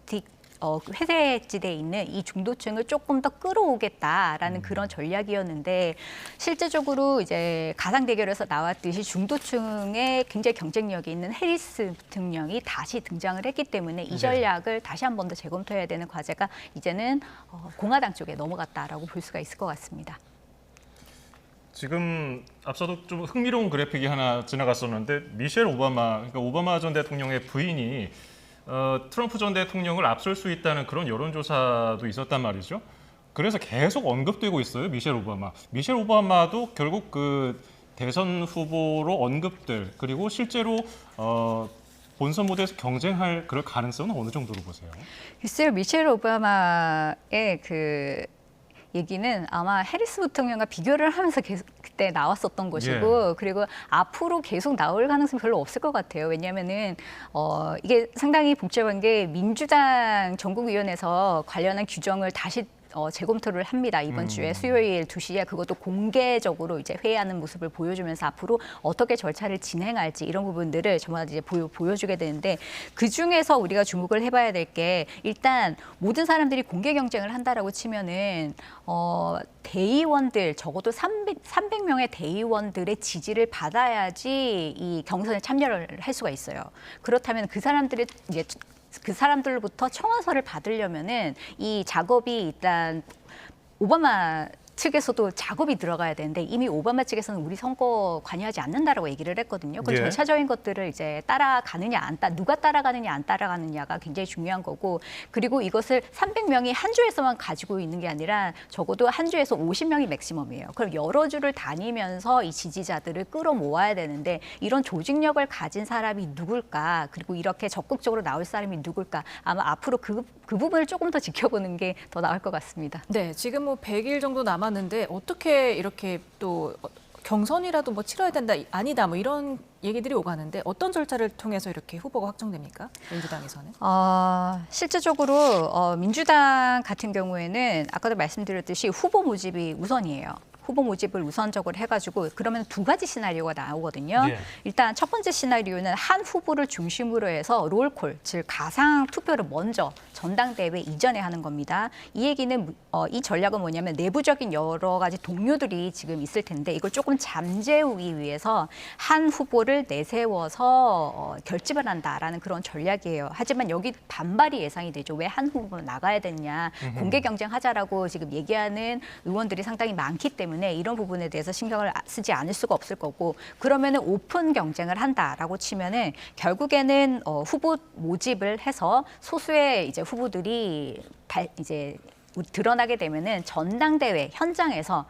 회색지대에 있는 이 중도층을 조금 더 끌어오겠다라는 그런 전략이었는데 실제적으로 이제 가상 대결에서 나왔듯이 중도층에 굉장히 경쟁력이 있는 해리스 부통령이 다시 등장을 했기 때문에 이 전략을 다시 한 번 더 재검토해야 되는 과제가 이제는 공화당 쪽에 넘어갔다라고 볼 수가 있을 것 같습니다. 지금 앞서도 좀 흥미로운 그래픽이 하나 지나갔었는데 미셸 오바마, 그러니까 오바마 전 대통령의 부인이 트럼프 전 대통령을 앞설 수 있다는 그런 여론조사도 있었단 말이죠. 그래서 계속 언급되고 있어요, 미셸 오바마. 미셸 오바마도 결국 그 대선 후보로 언급될 그리고 실제로 본선 무대에서 경쟁할 그럴 가능성은 어느 정도로 보세요? 글쎄요, 미셸 오바마의 그 얘기는 아마 해리스 부통령과 비교를 하면서 계속 그때 나왔었던 것이고 그리고 앞으로 계속 나올 가능성이 별로 없을 것 같아요. 왜냐하면은 이게 상당히 복잡한 게 민주당 전국위원회에서 관련한 규정을 다시 재검토를 합니다. 이번 주에 수요일 2시에 그것도 공개적으로 이제 회의하는 모습을 보여주면서 앞으로 어떻게 절차를 진행할지 이런 부분들을 정말 이제 보여주게 되는데 그 중에서 우리가 주목을 해봐야 될 게 일단 모든 사람들이 공개 경쟁을 한다라고 치면은 대의원들 적어도 300명의 대의원들의 지지를 받아야지 이 경선에 참여를 할 수가 있어요. 그렇다면 그 사람들의 이제 그 사람들로부터 청원서를 받으려면은 이 작업이 일단 오바마 측에서도 작업이 들어가야 되는데 이미 오바마 측에서는 우리 선거 관여하지 않는다라고 얘기를 했거든요. 그 절차적인 것들을 이제 따라가느냐 누가 따라가느냐 안 따라가느냐가 굉장히 중요한 거고 그리고 이것을 300명이 한 주에서만 가지고 있는 게 아니라 적어도 한 주에서 50명이 맥시멈이에요. 그럼 여러 주를 다니면서 이 지지자들을 끌어모아야 되는데 이런 조직력을 가진 사람이 누굴까 그리고 이렇게 적극적으로 나올 사람이 누굴까 아마 앞으로 그 부분을 조금 더 지켜보는 게 더 나을 것 같습니다. 네, 지금 뭐 100일 정도 남았는데 어떻게 이렇게 또 경선이라도 뭐 치러야 된다, 아니다 뭐 이런 얘기들이 오가는데 어떤 절차를 통해서 이렇게 후보가 확정됩니까? 민주당에서는? 실제적으로 민주당 같은 경우에는 아까도 말씀드렸듯이 후보 모집이 우선이에요. 후보 모집을 우선적으로 해가지고 그러면 두 가지 시나리오가 나오거든요. 일단 첫 번째 시나리오는 한 후보를 중심으로 해서 롤콜, 즉 가상 투표를 먼저 전당대회 이전에 하는 겁니다. 이 얘기는 이 전략은 뭐냐면 내부적인 여러 가지 동료들이 지금 있을 텐데 이걸 조금 잠재우기 위해서 한 후보를 내세워서 결집을 한다라는 그런 전략이에요. 하지만 여기 반발이 예상이 되죠. 왜 한 후보 나가야 됐냐. 공개 경쟁하자라고 지금 얘기하는 의원들이 상당히 많기 때문에 이런 부분에 대해서 신경을 쓰지 않을 수가 없을 거고 그러면은 오픈 경쟁을 한다라고 치면은 결국에는 후보 모집을 해서 소수의 이제 후보들이 이제 드러나게 되면은 전당대회 현장에서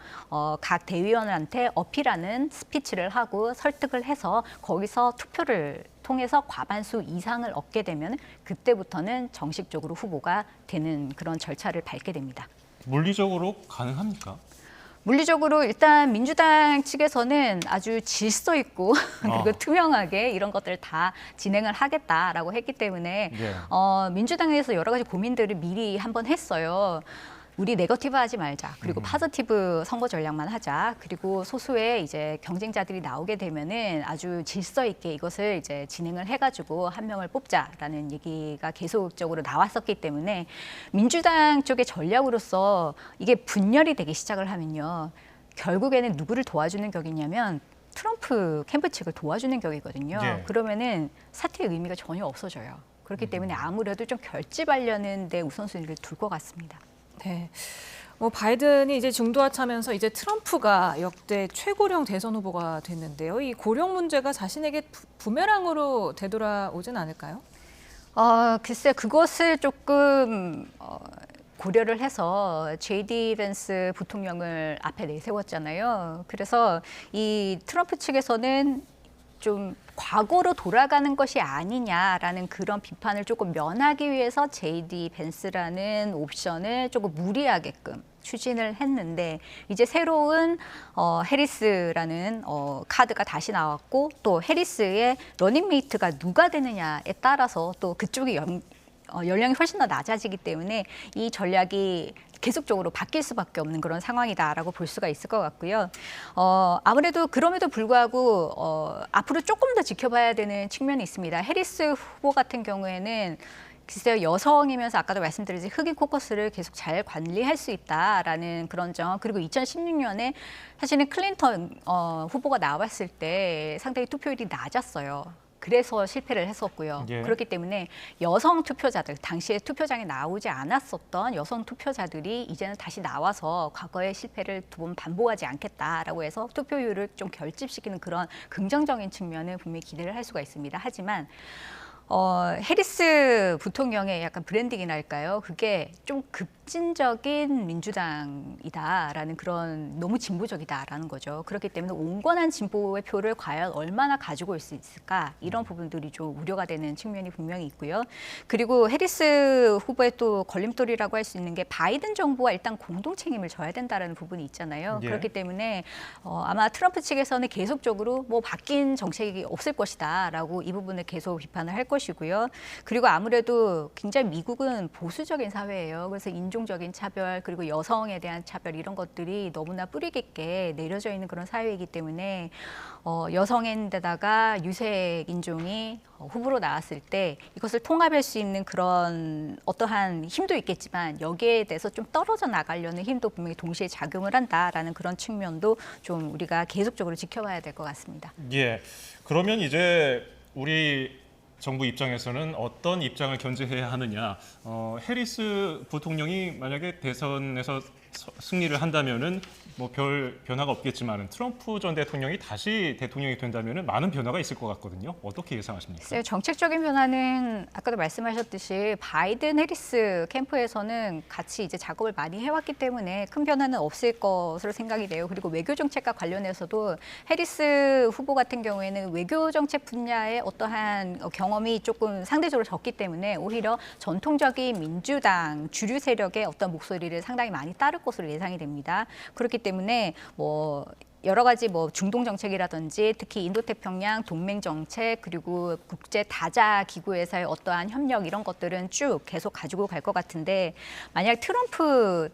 각 대의원한테 어필하는 스피치를 하고 설득을 해서 거기서 투표를 통해서 과반수 이상을 얻게 되면 그때부터는 정식적으로 후보가 되는 그런 절차를 밟게 됩니다. 물리적으로 가능합니까? 물리적으로 일단 민주당 측에서는 아주 질서 있고 그리고 투명하게 이런 것들을 다 진행을 하겠다라고 했기 때문에 민주당에서 여러 가지 고민들을 미리 한번 했어요. 우리 네거티브 하지 말자. 그리고 파지티브 선거 전략만 하자. 그리고 소수의 이제 경쟁자들이 나오게 되면은 아주 질서 있게 이것을 이제 진행을 해가지고 한 명을 뽑자라는 얘기가 계속적으로 나왔었기 때문에 민주당 쪽의 전략으로서 이게 분열이 되기 시작을 하면요. 결국에는 누구를 도와주는 격이냐면 트럼프 캠프 측을 도와주는 격이거든요. 그러면은 사퇴의 의미가 전혀 없어져요. 그렇기 때문에 아무래도 좀 결집하려는 데 우선순위를 둘 것 같습니다. 네. 뭐 바이든이 이제 중도하차면서 이제 트럼프가 역대 최고령 대선 후보가 됐는데요. 이 고령 문제가 자신에게 부메랑으로 되돌아오진 않을까요? 글쎄 그것을 조금 고려를 해서 J.D. 벤스 부통령을 앞에 내세웠잖아요. 그래서 이 트럼프 측에서는 좀 과거로 돌아가는 것이 아니냐라는 그런 비판을 조금 면하기 위해서 J.D. 벤스라는 옵션을 조금 무리하게끔 추진을 했는데 이제 새로운 해리스라는 카드가 다시 나왔고 또 해리스의 러닝메이트가 누가 되느냐에 따라서 또 그쪽이 연령이 훨씬 더 낮아지기 때문에 이 전략이 계속적으로 바뀔 수밖에 없는 그런 상황이다라고 볼 수가 있을 것 같고요. 아무래도 그럼에도 불구하고 앞으로 조금 더 지켜봐야 되는 측면이 있습니다. 해리스 후보 같은 경우에는 글쎄요, 여성이면서 아까도 말씀드렸듯이 흑인 코커스를 계속 잘 관리할 수 있다라는 그런 점. 그리고 2016년에 사실은 클린턴 후보가 나왔을 때 상당히 투표율이 낮았어요. 그래서 실패를 했었고요. 그렇기 때문에 여성 투표자들, 당시에 투표장에 나오지 않았었던 여성 투표자들이 이제는 다시 나와서 과거의 실패를 두 번 반복하지 않겠다라고 해서 투표율을 좀 결집시키는 그런 긍정적인 측면을 분명히 기대를 할 수가 있습니다. 하지만 해리스 부통령의 약간 브랜딩이랄까요? 그게 좀 급진적인 민주당이다라는 그런 너무 진보적이다라는 거죠. 그렇기 때문에 온건한 진보의 표를 과연 얼마나 가지고 올 수 있을까? 이런 부분들이 좀 우려가 되는 측면이 분명히 있고요. 그리고 해리스 후보의 또 걸림돌이라고 할 수 있는 게 바이든 정부와 일단 공동 책임을 져야 된다는 부분이 있잖아요. 그렇기 때문에 아마 트럼프 측에서는 계속적으로 뭐 바뀐 정책이 없을 것이다라고 이 부분을 계속 비판을 할 것이고요. 그리고 아무래도 굉장히 미국은 보수적인 사회예요. 그래서 인종적인 차별 그리고 여성에 대한 차별 이런 것들이 너무나 뿌리 깊게 내려져 있는 그런 사회이기 때문에 여성인데다가 유색 인종이 후보로 나왔을 때 이것을 통합할 수 있는 그런 어떠한 힘도 있겠지만 여기에 대해서 좀 떨어져 나가려는 힘도 분명히 동시에 작용을 한다라는 그런 측면도 좀 우리가 계속적으로 지켜봐야 될 것 같습니다. 예. 그러면 이제 우리 정부 입장에서는 어떤 입장을 견제해야 하느냐. 해리스 부통령이 만약에 대선에서 승리를 한다면은 뭐 별 변화가 없겠지만 트럼프 전 대통령이 다시 대통령이 된다면은 많은 변화가 있을 것 같거든요. 어떻게 예상하십니까? 정책적인 변화는 아까도 말씀하셨듯이 바이든 해리스 캠프에서는 같이 이제 작업을 많이 해왔기 때문에 큰 변화는 없을 것으로 생각이 돼요. 그리고 외교 정책과 관련해서도 해리스 후보 같은 경우에는 외교 정책 분야의 어떠한 경험이 조금 상대적으로 적기 때문에 오히려 전통적인 민주당 주류 세력의 어떤 목소리를 상당히 많이 따를 것으로 예상이 됩니다. 그렇기 때문에 뭐 여러 가지 뭐 중동 정책이라든지 특히 인도태평양 동맹 정책 그리고 국제 다자 기구에서의 어떠한 협력 이런 것들은 쭉 계속 가지고 갈 것 같은데 만약 트럼프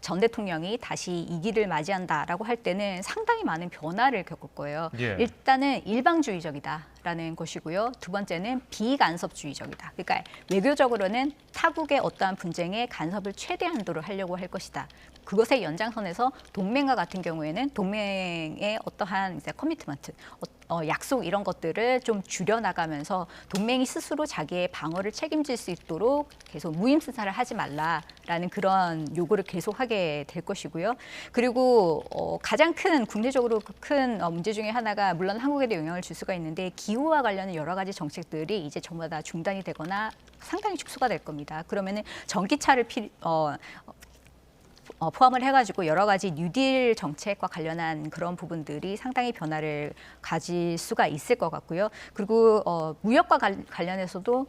전 대통령이 다시 2기를 맞이한다라고 할 때는 상당히 많은 변화를 겪을 거예요. 예. 일단은 일방주의적이다라는 것이고요. 두 번째는 비간섭주의적이다. 그러니까 외교적으로는 타국의 어떠한 분쟁에 간섭을 최대한도로 하려고 할 것이다. 그것의 연장선에서 동맹과 같은 경우에는 동맹의 어떠한 이제 커미트먼트, 약속 이런 것들을 좀 줄여나가면서 동맹이 스스로 자기의 방어를 책임질 수 있도록 계속 무임승차를 하지 말라라는 그런 요구를 계속하게 될 것이고요. 그리고 가장 큰 국내적으로 큰 문제 중에 하나가 물론 한국에도 영향을 줄 수가 있는데 기후와 관련된 여러 가지 정책들이 이제 전부 다 중단이 되거나 상당히 축소가 될 겁니다. 그러면은 전기차를 포함을 해가지고 여러 가지 뉴딜 정책과 관련한 그런 부분들이 상당히 변화를 가질 수가 있을 것 같고요. 그리고 무역과 관련해서도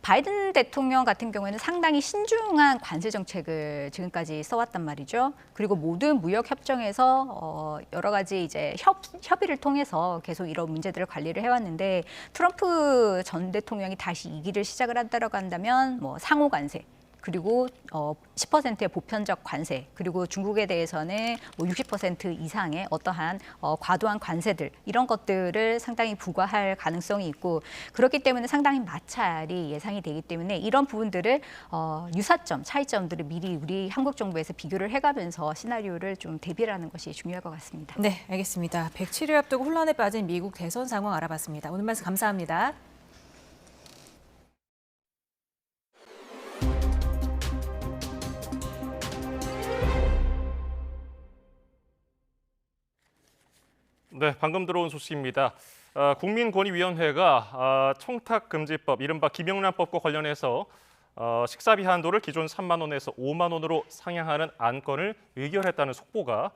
바이든 대통령 같은 경우에는 상당히 신중한 관세 정책을 지금까지 써왔단 말이죠. 그리고 모든 무역 협정에서 여러 가지 이제 협의를 통해서 계속 이런 문제들을 관리를 해왔는데 트럼프 전 대통령이 다시 2기를 시작을 한다고 한다면 뭐 상호 관세. 그리고 10%의 보편적 관세, 그리고 중국에 대해서는 뭐 60% 이상의 어떠한 과도한 관세들 이런 것들을 상당히 부과할 가능성이 있고 그렇기 때문에 상당히 마찰이 예상이 되기 때문에 이런 부분들을 유사점, 차이점들을 미리 우리 한국 정부에서 비교를 해가면서 시나리오를 좀 대비를 하는 것이 중요할 것 같습니다. 네, 알겠습니다. 107일 앞두고 혼란에 빠진 미국 대선 상황 알아봤습니다. 오늘 말씀 감사합니다. 네, 방금 들어온 소식입니다. 국민권익위원회가 청탁금지법, 이른바 김영란법과 관련해서 식사비 한도를 기존 3만 원에서 5만 원으로 상향하는 안건을 의결했다는 속보가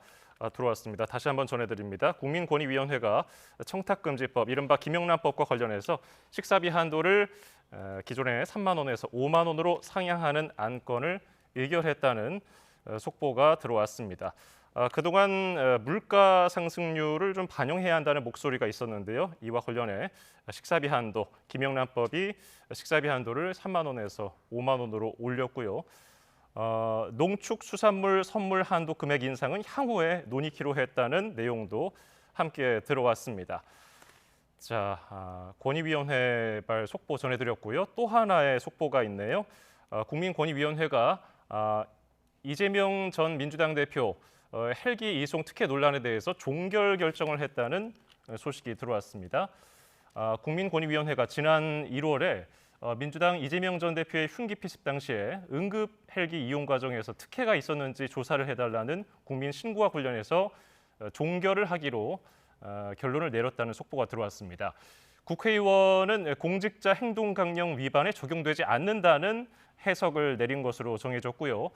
들어왔습니다. 다시 한번 전해드립니다. 국민권익위원회가 청탁금지법, 이른바 김영란법과 관련해서 식사비 한도를 기존의 3만 원에서 5만 원으로 상향하는 안건을 의결했다는 속보가 들어왔습니다. 그동안 물가 상승률을 좀 반영해야 한다는 목소리가 있었는데요. 이와 관련해 식사비 한도, 김영란법이 식사비 한도를 3만 원에서 5만 원으로 올렸고요. 농축수산물 선물 한도 금액 인상은 향후에 논의키로 했다는 내용도 함께 들어왔습니다. 자, 권익위원회발 속보 전해드렸고요. 또 하나의 속보가 있네요. 국민권익위원회가 이재명 전 민주당 대표 헬기 이송 특혜 논란에 대해서 종결 결정을 했다는 소식이 들어왔습니다. 국민권익위원회가 지난 1월에 민주당 이재명 전 대표의 흉기 피습 당시에 응급 헬기 이용 과정에서 특혜가 있었는지 조사를 해달라는 국민 신고와 관련해서 종결을 하기로 결론을 내렸다는 속보가 들어왔습니다. 국회의원은 공직자 행동강령 위반에 적용되지 않는다는 해석을 내린 것으로 정해졌고요.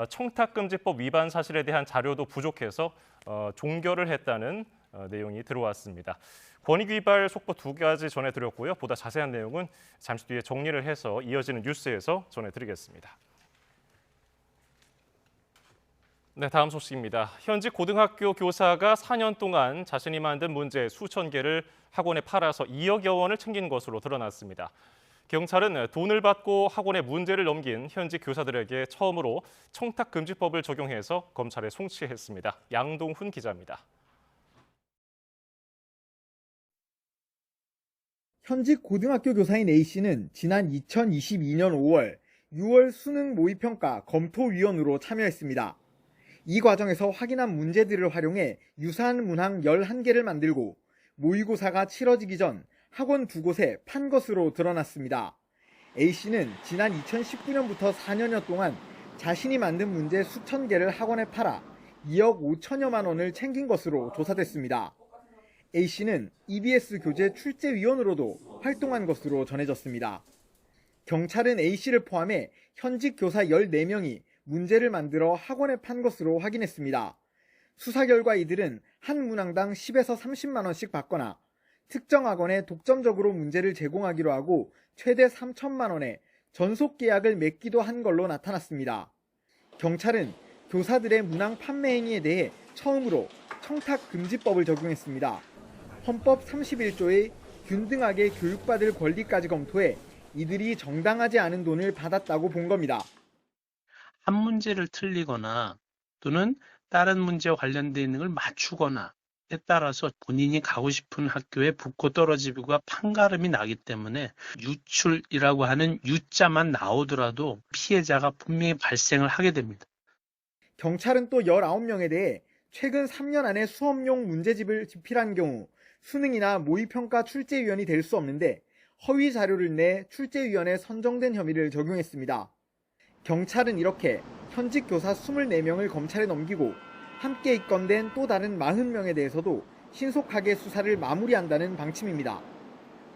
청탁금지법 위반 사실에 대한 자료도 부족해서 종결을 했다는 내용이 들어왔습니다. 권익위발 속보 2가지 전해드렸고요. 보다 자세한 내용은 잠시 뒤에 정리를 해서 이어지는 뉴스에서 전해드리겠습니다. 네, 다음 소식입니다. 현직 고등학교 교사가 4년 동안 자신이 만든 문제 수천 개를 학원에 팔아서 2억여 원을 챙긴 것으로 드러났습니다. 경찰은 돈을 받고 학원에 문제를 넘긴 현직 교사들에게 처음으로 청탁금지법을 적용해서 검찰에 송치했습니다. 양동훈 기자입니다. 현직 고등학교 교사인 A씨는 지난 2022년 5월, 6월 수능 모의평가 검토위원으로 참여했습니다. 이 과정에서 확인한 문제들을 활용해 유사한 문항 11개를 만들고 모의고사가 치러지기 전 학원 2곳에 판 것으로 드러났습니다. A씨는 지난 2019년부터 4년여 동안 자신이 만든 문제 수천 개를 학원에 팔아 2억 5천여만 원을 챙긴 것으로 조사됐습니다. A씨는 EBS 교재 출제위원으로도 활동한 것으로 전해졌습니다. 경찰은 A씨를 포함해 현직 교사 14명이 문제를 만들어 학원에 판 것으로 확인했습니다. 수사 결과 이들은 한 문항당 10에서 30만 원씩 받거나 특정 학원에 독점적으로 문제를 제공하기로 하고 최대 3천만 원의 전속 계약을 맺기도 한 걸로 나타났습니다. 경찰은 교사들의 문항 판매 행위에 대해 처음으로 청탁금지법을 적용했습니다. 헌법 31조의 균등하게 교육받을 권리까지 검토해 이들이 정당하지 않은 돈을 받았다고 본 겁니다. 한 문제를 틀리거나 또는 다른 문제와 관련되어 있는 걸 맞추거나 에 따라서 본인이 가고 싶은 학교에 붙고 떨어지기가 판가름이 나기 때문에 유출이라고 하는 U자만 나오더라도 피해자가 분명히 발생을 하게 됩니다. 경찰은 또 19명에 대해 최근 3년 안에 수업용 문제집을 집필한 경우 수능이나 모의평가 출제위원이 될 수 없는데 허위 자료를 내 출제위원에 선정된 혐의를 적용했습니다. 경찰은 이렇게 현직 교사 24명을 검찰에 넘기고 함께 입건된 또 다른 40명에 대해서도 신속하게 수사를 마무리한다는 방침입니다.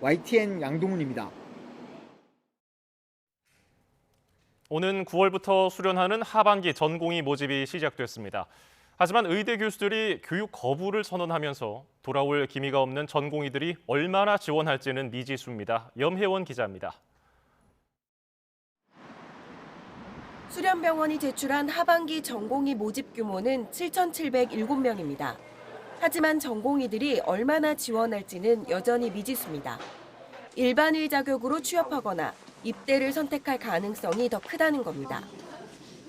YTN 양동훈입니다. 오는 9월부터 수련하는 하반기 전공의 모집이 시작됐습니다. 하지만 의대 교수들이 교육 거부를 선언하면서 돌아올 기미가 없는 전공의들이 얼마나 지원할지는 미지수입니다. 염혜원 기자입니다. 수련병원이 제출한 하반기 전공의 모집 규모는 7,707명입니다. 하지만 전공의들이 얼마나 지원할지는 여전히 미지수입니다. 일반의 자격으로 취업하거나 입대를 선택할 가능성이 더 크다는 겁니다.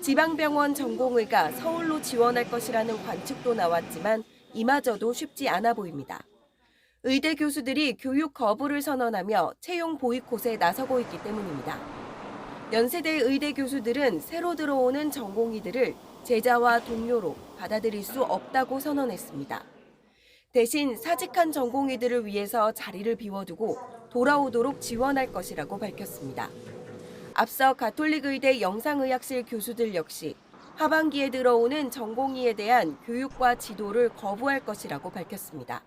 지방병원 전공의가 서울로 지원할 것이라는 관측도 나왔지만 이마저도 쉽지 않아 보입니다. 의대 교수들이 교육 거부를 선언하며 채용 보이콧에 나서고 있기 때문입니다. 연세대 의대 교수들은 새로 들어오는 전공의들을 제자와 동료로 받아들일 수 없다고 선언했습니다. 대신 사직한 전공의들을 위해서 자리를 비워두고 돌아오도록 지원할 것이라고 밝혔습니다. 앞서 가톨릭의대 영상의학실 교수들 역시 하반기에 들어오는 전공의에 대한 교육과 지도를 거부할 것이라고 밝혔습니다.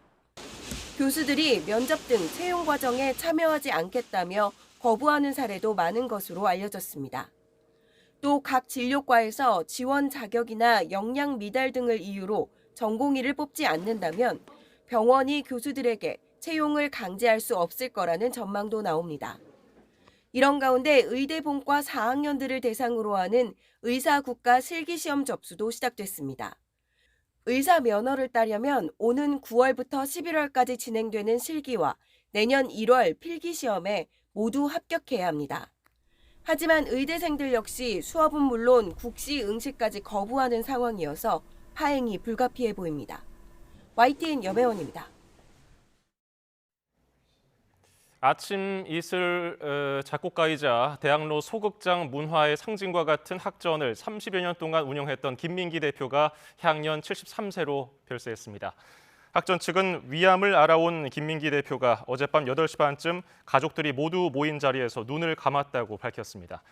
교수들이 면접 등 채용 과정에 참여하지 않겠다며 거부하는 사례도 많은 것으로 알려졌습니다. 또 각 진료과에서 지원 자격이나 역량 미달 등을 이유로 전공의를 뽑지 않는다면 병원이 교수들에게 채용을 강제할 수 없을 거라는 전망도 나옵니다. 이런 가운데 의대 본과 4학년들을 대상으로 하는 의사국가 실기시험 접수도 시작됐습니다. 의사 면허를 따려면 오는 9월부터 11월까지 진행되는 실기와 내년 1월 필기시험에 모두 합격해야 합니다. 하지만 의대생들 역시 수업은 물론 국시 응시까지 거부하는 상황이어서 파행이 불가피해 보입니다. YTN 염혜원입니다. 아침 이슬 작곡가이자 대학로 소극장 문화의 상징과 같은 학전을 30여 년 동안 운영했던 김민기 대표가 향년 73세로 별세했습니다. 학전 측은 위암을 알아온 김민기 대표가 어젯밤 8시 반쯤 가족들이 모두 모인 자리에서 눈을 감았다고 밝혔습니다.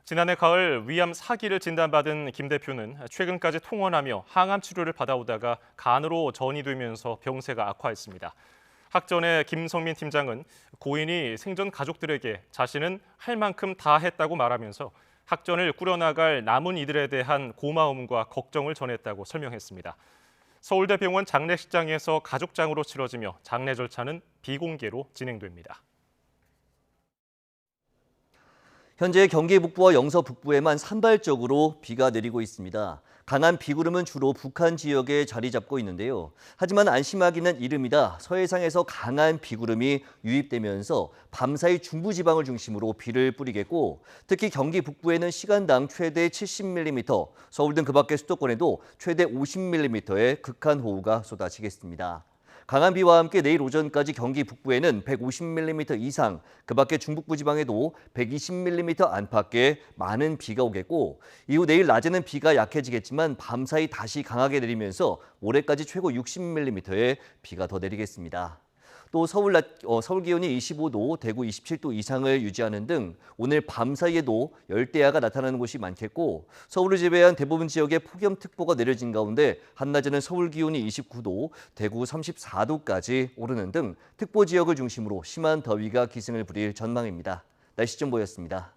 지난해 가을 위암 4기를 진단받은 김 대표는 최근까지 통원하며 항암 치료를 받아오다가 간으로 전이 되면서 병세가 악화했습니다. 학전의 김성민 팀장은 고인이 생전 가족들에게 자신은 할 만큼 다 했다고 말하면서 학전을 꾸려나갈 남은 이들에 대한 고마움과 걱정을 전했다고 설명했습니다. 서울대병원 장례식장에서 가족장으로 치러지며 장례 절차는 비공개로 진행됩니다. 현재 경기 북부와 영서 북부에만 산발적으로 비가 내리고 있습니다. 강한 비구름은 주로 북한 지역에 자리 잡고 있는데요. 하지만 안심하기는 이릅니다. 서해상에서 강한 비구름이 유입되면서 밤사이 중부지방을 중심으로 비를 뿌리겠고 특히 경기 북부에는 시간당 최대 70mm, 서울 등 그 밖의 수도권에도 최대 50mm의 극한호우가 쏟아지겠습니다. 강한 비와 함께 내일 오전까지 경기 북부에는 150mm 이상, 그 밖에 중북부 지방에도 120mm 안팎의 많은 비가 오겠고 이후 내일 낮에는 비가 약해지겠지만 밤사이 다시 강하게 내리면서 모레까지 최고 60mm의 비가 더 내리겠습니다. 또 서울 기온이 25도, 대구 27도 이상을 유지하는 등 오늘 밤사이에도 열대야가 나타나는 곳이 많겠고 서울을 제외한 대부분 지역에 폭염특보가 내려진 가운데 한낮에는 서울 기온이 29도, 대구 34도까지 오르는 등 특보 지역을 중심으로 심한 더위가 기승을 부릴 전망입니다. 날씨 정보였습니다.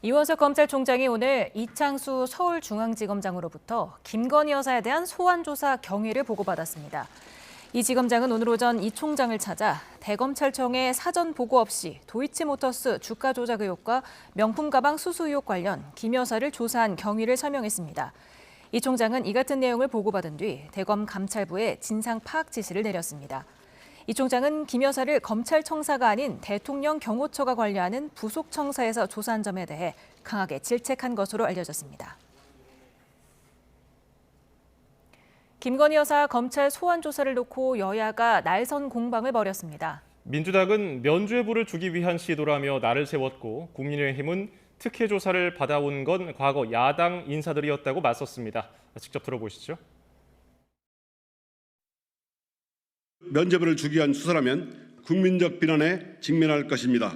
이원석 검찰총장이 오늘 이창수 서울중앙지검장으로부터 김건희 여사에 대한 소환조사 경위를 보고받았습니다. 이 지검장은 오늘 오전 이 총장을 찾아 대검찰청에 사전 보고 없이 도이치모터스 주가 조작 의혹과 명품 가방 수수 의혹 관련 김 여사를 조사한 경위를 설명했습니다. 이 총장은 이 같은 내용을 보고받은 뒤 대검 감찰부에 진상 파악 지시를 내렸습니다. 이 총장은 김 여사를 검찰청사가 아닌 대통령 경호처가 관리하는 부속 청사에서 조사한 점에 대해 강하게 질책한 것으로 알려졌습니다. 김건희 여사 검찰 소환 조사를 놓고 여야가 날선 공방을 벌였습니다. 민주당은 면죄부를 주기 위한 시도라며 날을 세웠고 국민의힘은 특혜 조사를 받아온 건 과거 야당 인사들이었다고 맞섰습니다. 직접 들어보시죠. 면죄부를 주기 위한 수사라면 국민적 비난에 직면할 것입니다.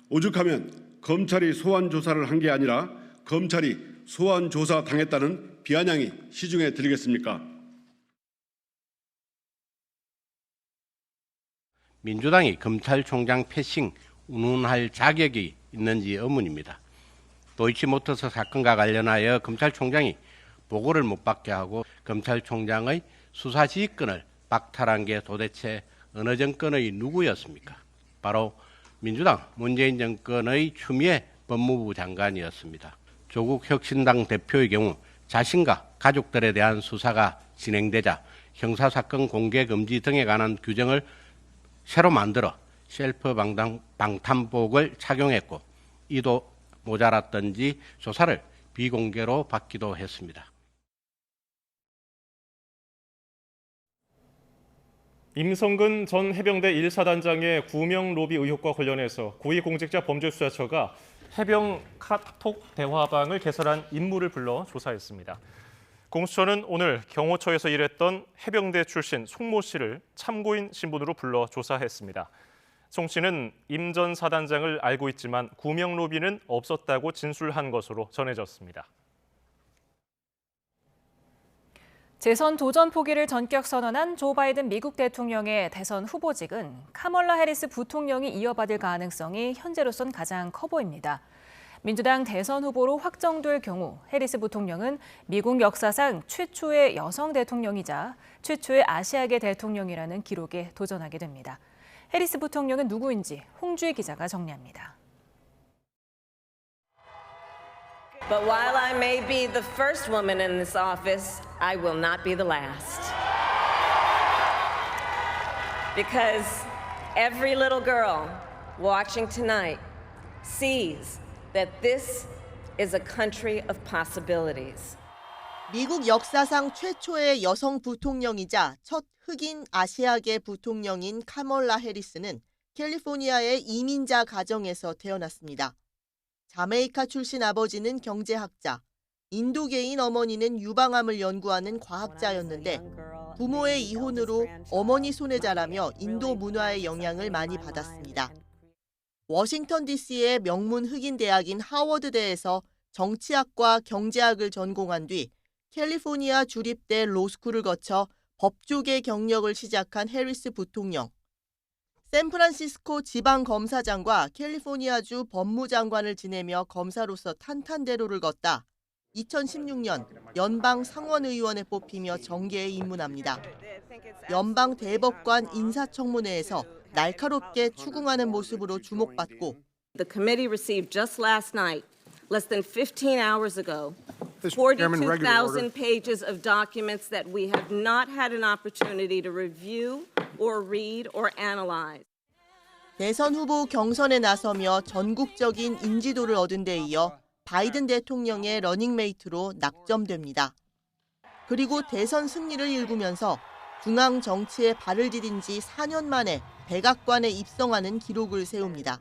오죽하면 검찰이 소환 조사를 한 게 아니라 검찰이 소환 조사 당했다는 비아냥이 시중에 들리겠습니까? 민주당이 검찰총장 패싱 운운할 자격이 있는지 의문입니다. 도이치모터스 사건과 관련하여 검찰총장이 보고를 못 받게 하고 검찰총장의 수사 지휘권을 박탈한 게 도대체 어느 정권의 누구였습니까? 바로 민주당 문재인 정권의 추미애 법무부 장관이었습니다. 조국 혁신당 대표의 경우 자신과 가족들에 대한 수사가 진행되자 형사사건 공개 금지 등에 관한 규정을 새로 만들어 셀프 방탄복을 착용했고 이도 모자랐던지 조사를 비공개로 받기도 했습니다. 임성근 전 해병대 1사단장의 구명 로비 의혹과 관련해서 고위공직자범죄수사처가 해병 카톡 대화방을 개설한 인물을 불러 조사했습니다. 공수처는 오늘 경호처에서 일했던 해병대 출신 송모 씨를 참고인 신분으로 불러 조사했습니다. 송 씨는 임 전 사단장을 알고 있지만 구명 로비는 없었다고 진술한 것으로 전해졌습니다. 재선 도전 포기를 전격 선언한 조 바이든 미국 대통령의 대선 후보직은 카멀라 해리스 부통령이 이어받을 가능성이 현재로선 가장 커 보입니다. 민주당 대선 후보로 확정될 경우 해리스 부통령은 미국 역사상 최초의 여성 대통령이자 최초의 아시아계 대통령이라는 기록에 도전하게 됩니다. 해리스 부통령은 누구인지 홍주희 기자가 정리합니다. But while I may be the first woman in this office, I will not be the last. Because every little girl watching tonight sees that this is a country of possibilities. 미국 역사상 최초의 여성 부통령이자 첫 흑인 아시아계 부통령인 카멀라 해리스는 캘리포니아의 이민자 가정에서 태어났습니다. 자메이카 출신 아버지는 경제학자, 인도계인 어머니는 유방암을 연구하는 과학자였는데 부모의 이혼으로 어머니 손에 자라며 인도 문화의 영향을 많이 받았습니다. 워싱턴 DC의 명문 흑인 대학인 하워드대에서 정치학과 경제학을 전공한 뒤 캘리포니아 주립대 로스쿨을 거쳐 법조계 경력을 시작한 해리스 부통령. 샌프란시스코 지방검사장과 캘리포니아주 법무장관을 지내며 검사로서 탄탄대로를 걷다 2016년 연방 상원의원에 뽑히며 정계에 입문합니다. 연방 대법관 인사청문회에서 날카롭게 추궁하는 모습으로 주목받고 The committee received just last night, less than 15 hours ago, 42,000 pages of documents that we have not had an opportunity to review or read or analyze. 대선 후보 경선에 나서며 전국적인 인지도를 얻은 데 이어 바이든 대통령의 러닝메이트로 낙점됩니다. 그리고 대선 승리를 일구면서 중앙 정치에 발을 디딘 지 4년 만에 백악관에 입성하는 기록을 세웁니다.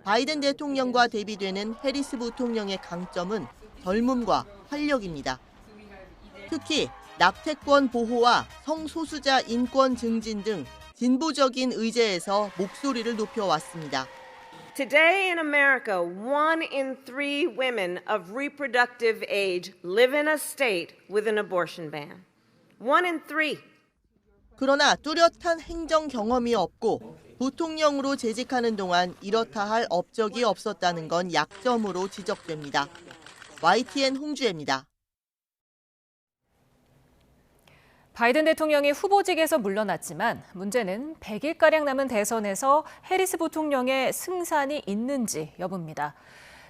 바이든 대통령과 대비되는 해리스 부통령의 강점은 젊음과 활력입니다. 특히 낙태권 보호와 성소수자 인권 증진 등 진보적인 의제에서 목소리를 높여왔습니다. Today in America, 1 in 3 women of reproductive age live in a state with an abortion ban. 1 in 3. 그러나 뚜렷한 행정 경험이 없고 부통령으로 재직하는 동안 이렇다 할 업적이 없었다는 건 약점으로 지적됩니다. YTN 홍주혜입니다. 바이든 대통령이 후보직에서 물러났지만 문제는 100일가량 남은 대선에서 해리스 부통령의 승산이 있는지 여부입니다.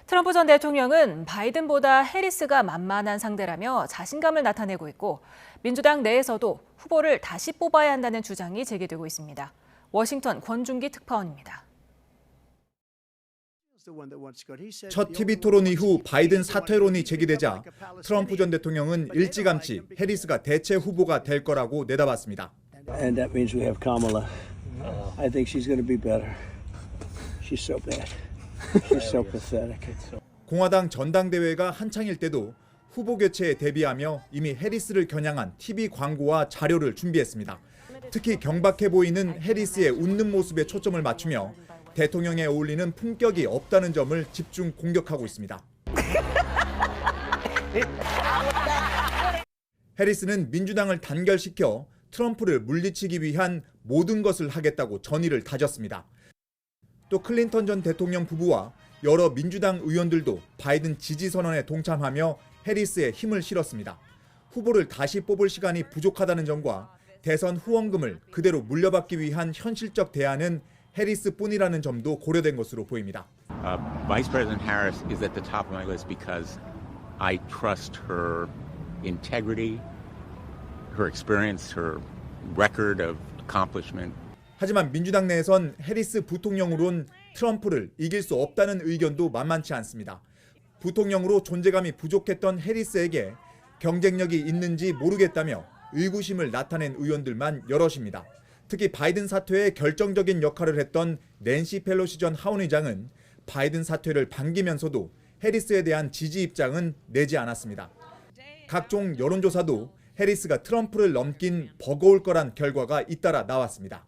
트럼프 전 대통령은 바이든보다 해리스가 만만한 상대라며 자신감을 나타내고 있고 민주당 내에서도 후보를 다시 뽑아야 한다는 주장이 제기되고 있습니다. 워싱턴 권준기 특파원입니다. 첫 TV 토론 이후 바이든 사퇴론이 제기되자 트럼프 전 대통령은 일찌감치 해리스가 대체 후보가 될 거라고 내다봤습니다. And that means we have Kamala. I think she's going to be better. She's so bad. She's so pathetic. 공화당 전당대회가 한창일 때도 후보 교체에 대비하며 이미 해리스를 겨냥한 TV 광고와 자료를 준비했습니다. 특히 경박해 보이는 해리스의 웃는 모습에 초점을 맞추며 대통령에 어울리는 품격이 없다는 점을 집중 공격하고 있습니다. 해리스는 민주당을 단결시켜 트럼프를 물리치기 위한 모든 것을 하겠다고 전의를 다졌습니다. 또 클린턴 전 대통령 부부와 여러 민주당 의원들도 바이든 지지 선언에 동참하며 해리스에 힘을 실었습니다. 후보를 다시 뽑을 시간이 부족하다는 점과 대선 후원금을 그대로 물려받기 위한 현실적 대안은 해리스뿐이라는 점도 고려된 것으로 보입니다. Vice President Harris is at the top of my list because I trust her integrity, her experience, her record of accomplishment. 하지만 민주당 내에선 해리스 부통령으론 트럼프를 이길 수 없다는 의견도 만만치 않습니다. 부통령으로 존재감이 부족했던 해리스에게 경쟁력이 있는지 모르겠다며 의구심을 나타낸 의원들만 여럿입니다. 특히 바이든 사퇴에 결정적인 역할을 했던 낸시 펠로시 전 하원의장은 바이든 사퇴를 반기면서도 해리스에 대한 지지 입장은 내지 않았습니다. 각종 여론조사도 해리스가 트럼프를 넘긴 버거울 거란 결과가 잇따라 나왔습니다.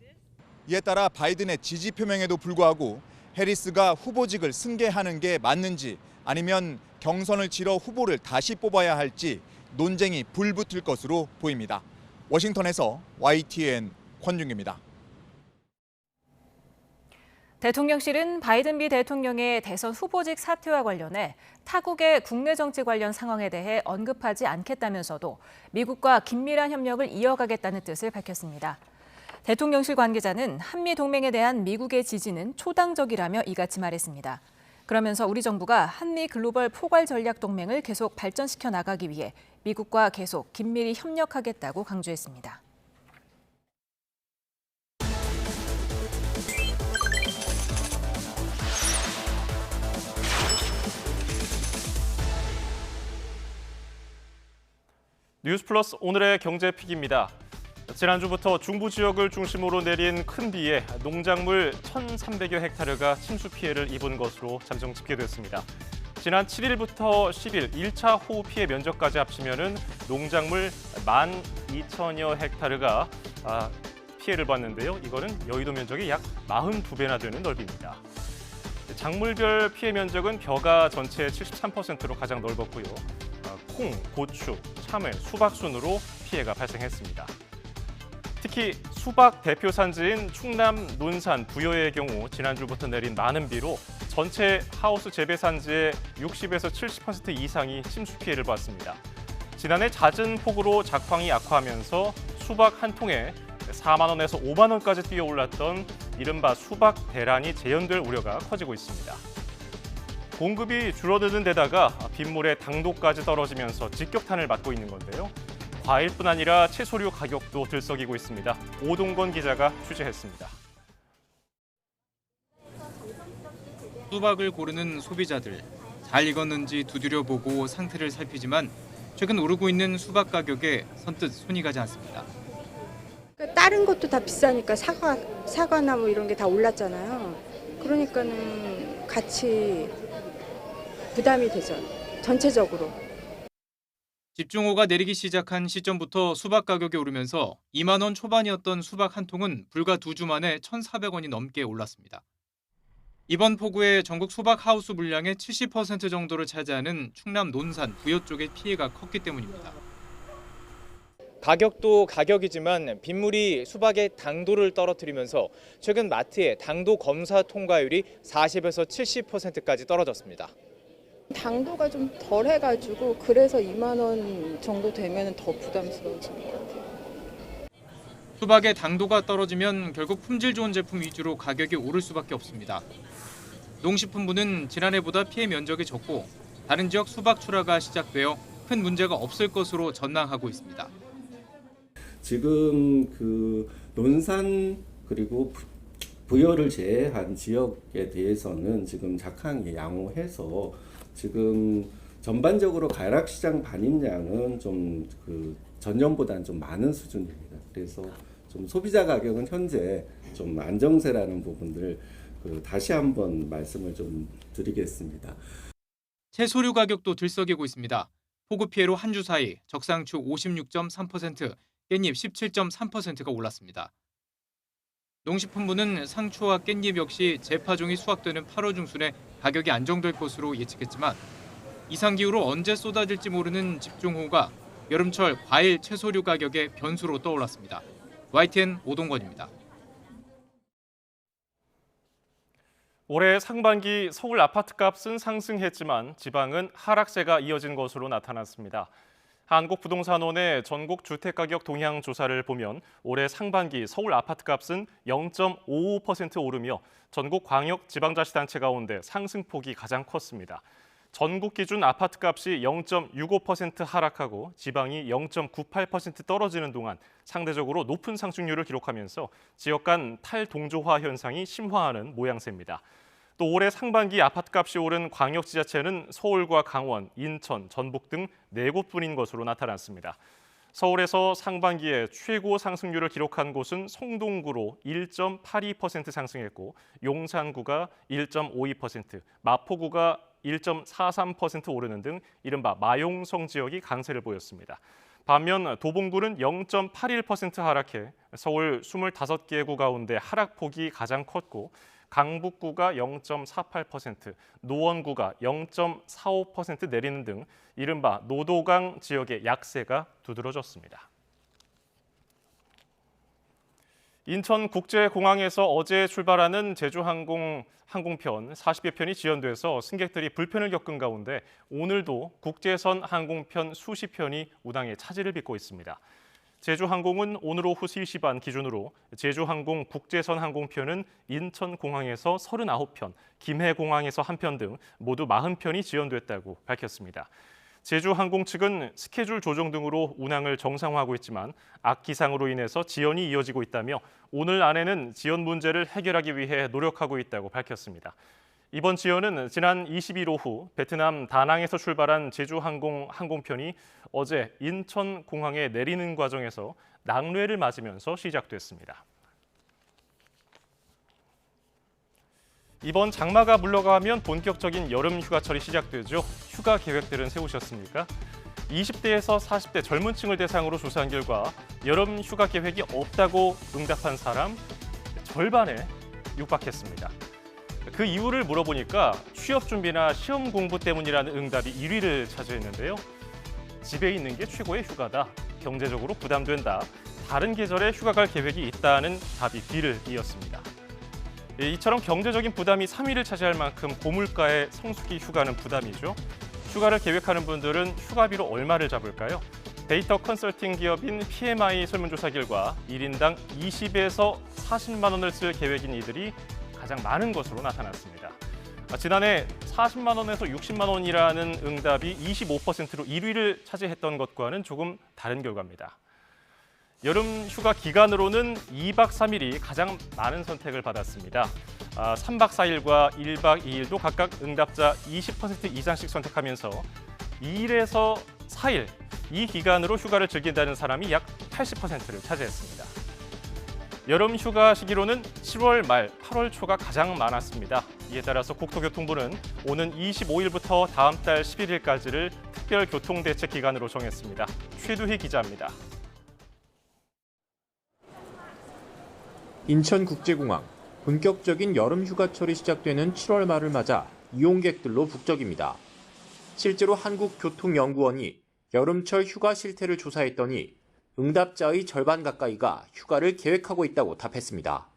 이에 따라 바이든의 지지 표명에도 불구하고 해리스가 후보직을 승계하는 게 맞는지 아니면 경선을 치러 후보를 다시 뽑아야 할지 논쟁이 불붙을 것으로 보입니다. 워싱턴에서 YTN 권준기입니다. 대통령실은 바이든 미 대통령의 대선 후보직 사퇴와 관련해 타국의 국내 정치 관련 상황에 대해 언급하지 않겠다면서도 미국과 긴밀한 협력을 이어가겠다는 뜻을 밝혔습니다. 대통령실 관계자는 한미 동맹에 대한 미국의 지지는 초당적이라며 이같이 말했습니다. 그러면서 우리 정부가 한미 글로벌 포괄 전략 동맹을 계속 발전시켜 나가기 위해 미국과 계속 긴밀히 협력하겠다고 강조했습니다. 뉴스플러스 오늘의 경제픽입니다. 지난주부터 중부 지역을 중심으로 내린 큰 비에 농작물 1,300여 헥타르가 침수 피해를 입은 것으로 잠정 집계됐습니다. 지난 7일부터 10일 1차 호우 피해 면적까지 합치면은 농작물 12,000여 헥타르가 피해를 봤는데요. 이거는 여의도 면적의 약 42배나 되는 넓이입니다. 작물별 피해 면적은 벼가 전체의 73%로 가장 넓었고요. 콩, 고추, 참외, 수박 순으로 피해가 발생했습니다. 특히 수박 대표 산지인 충남 논산 부여의 경우 지난주부터 내린 많은 비로 전체 하우스 재배 산지의 60에서 70% 이상이 침수 피해를 봤습니다. 지난해 잦은 폭우로 작황이 악화하면서 수박 한 통에 4만 원에서 5만 원까지 뛰어올랐던 이른바 수박 대란이 재현될 우려가 커지고 있습니다. 공급이 줄어드는 데다가 빗물의 당도까지 떨어지면서 직격탄을 맞고 있는 건데요. 과일뿐 아니라 채소류 가격도 들썩이고 있습니다. 오동건 기자가 취재했습니다. 수박을 고르는 소비자들, 잘 익었는지 두드려보고 상태를 살피지만 최근 오르고 있는 수박 가격에 선뜻 손이 가지 않습니다. 다른 것도 다 비싸니까 사과나 뭐 이런 게 다 올랐잖아요. 그러니까는 같이 부담이 되죠. 전체적으로. 집중호우가 내리기 시작한 시점부터 수박 가격이 오르면서 2만 원 초반이었던 수박 한 통은 불과 2주 만에 1,400원이 넘게 올랐습니다. 이번 폭우에 전국 수박 하우스 물량의 70% 정도를 차지하는 충남 논산 부여 쪽의 피해가 컸기 때문입니다. 가격도 가격이지만 빗물이 수박의 당도를 떨어뜨리면서 최근 마트의 당도 검사 통과율이 40에서 70%까지 떨어졌습니다. 당도가 좀 덜 해가지고 그래서 2만 원 정도 되면 더 부담스러워지는 것 같아요. 수박의 당도가 떨어지면 결국 품질 좋은 제품 위주로 가격이 오를 수밖에 없습니다. 농식품부는 지난해보다 피해 면적이 적고 다른 지역 수박 출하가 시작되어 큰 문제가 없을 것으로 전망하고 있습니다. 지금 논산 그리고 부여를 제외한 지역에 대해서는 지금 작황이 양호해서 지금 전반적으로 가락시장 반입량은 좀 전년보다는 좀 많은 수준입니다. 그래서 좀 소비자 가격은 현재 좀 안정세라는 부분들 다시 한번 말씀을 좀 드리겠습니다. 채소류 가격도 들썩이고 있습니다. 폭우 피해로 한 주 사이 적상추 56.3%, 깻잎 17.3%가 올랐습니다. 농식품부는 상추와 깻잎 역시 재파종이 수확되는 8월 중순에 가격이 안정될 것으로 예측했지만 이상기후로 언제 쏟아질지 모르는 집중호우가 여름철 과일, 채소류 가격의 변수로 떠올랐습니다. YTN 오동건입니다. 올해 상반기 서울 아파트값은 상승했지만 지방은 하락세가 이어진 것으로 나타났습니다. 한국부동산원의 전국 주택가격 동향 조사를 보면 올해 상반기 서울 아파트값은 0.55% 오르며 전국 광역 지방자치단체 가운데 상승폭이 가장 컸습니다. 전국 기준 아파트값이 0.65% 하락하고 지방이 0.98% 떨어지는 동안 상대적으로 높은 상승률을 기록하면서 지역 간 탈동조화 현상이 심화하는 모양새입니다. 또 올해 상반기 아파트값이 오른 광역지자체는 서울과 강원, 인천, 전북 등 4곳뿐인 것으로 나타났습니다. 서울에서 상반기에 최고 상승률을 기록한 곳은 성동구로 1.82% 상승했고 용산구가 1.52%, 마포구가 1.43% 오르는 등 이른바 마용성 지역이 강세를 보였습니다. 반면 도봉구는 0.81% 하락해 서울 25개 구 가운데 하락폭이 가장 컸고 강북구가 0.48%, 노원구가 0.45% 내리는 등 이른바 노도강 지역의 약세가 두드러졌습니다. 인천국제공항에서 어제 출발하는 제주항공 항공편 40여 편이 지연돼서 승객들이 불편을 겪은 가운데 오늘도 국제선 항공편 수십 편이 운항에 차질을 빚고 있습니다. 제주항공은 오늘 오후 3시 반 기준으로 제주항공 국제선 항공편은 인천공항에서 39편, 김해공항에서 1편 등 모두 40편이 지연됐다고 밝혔습니다. 제주항공 측은 스케줄 조정 등으로 운항을 정상화하고 있지만 악기상으로 인해서 지연이 이어지고 있다며 오늘 안에는 지연 문제를 해결하기 위해 노력하고 있다고 밝혔습니다. 이번 지연은 지난 20일 오후 베트남 다낭에서 출발한 제주항공 항공편이 어제 인천공항에 내리는 과정에서 낙뢰를 맞으면서 시작됐습니다. 이번 장마가 물러가면 본격적인 여름 휴가철이 시작되죠. 휴가 계획들은 세우셨습니까? 20대에서 40대 젊은 층을 대상으로 조사한 결과 여름 휴가 계획이 없다고 응답한 사람 절반에 육박했습니다. 그 이유를 물어보니까 취업 준비나 시험 공부 때문이라는 응답이 1위를 차지했는데요. 집에 있는 게 최고의 휴가다, 경제적으로 부담된다, 다른 계절에 휴가 갈 계획이 있다는 답이 뒤를 이었습니다. 이처럼 경제적인 부담이 3위를 차지할 만큼 고물가의 성수기 휴가는 부담이죠. 휴가를 계획하는 분들은 휴가비로 얼마를 잡을까요? 데이터 컨설팅 기업인 PMI 설문조사 결과 1인당 20에서 40만 원을 쓸 계획인 이들이 가장 많은 것으로 나타났습니다. 지난해 40만 원에서 60만 원이라는 응답이 25%로 1위를 차지했던 것과는 조금 다른 결과입니다. 여름 휴가 기간으로는 2박 3일이 가장 많은 선택을 받았습니다. 3박 4일과 1박 2일도 각각 응답자 20% 이상씩 선택하면서 2일에서 4일, 이 기간으로 휴가를 즐긴다는 사람이 약 80%를 차지했습니다. 여름 휴가 시기로는 7월 말, 8월 초가 가장 많았습니다. 이에 따라서 국토교통부는 오는 25일부터 다음 달 11일까지를 특별교통대책 기간으로 정했습니다. 최두희 기자입니다. 인천국제공항, 본격적인 여름 휴가철이 시작되는 7월 말을 맞아 이용객들로 북적입니다. 실제로 한국교통연구원이 여름철 휴가 실태를 조사했더니 응답자의 절반 가까이가 휴가를 계획하고 있다고 답했습니다.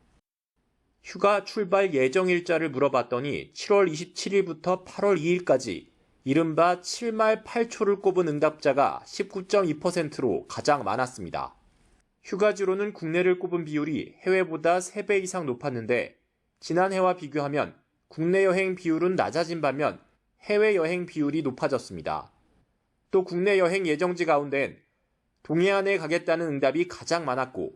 휴가 출발 예정 일자를 물어봤더니 7월 27일부터 8월 2일까지 이른바 7말 8초를 꼽은 응답자가 19.2%로 가장 많았습니다. 휴가지로는 국내를 꼽은 비율이 해외보다 3배 이상 높았는데 지난해와 비교하면 국내 여행 비율은 낮아진 반면 해외 여행 비율이 높아졌습니다. 또 국내 여행 예정지 가운데엔 동해안에 가겠다는 응답이 가장 많았고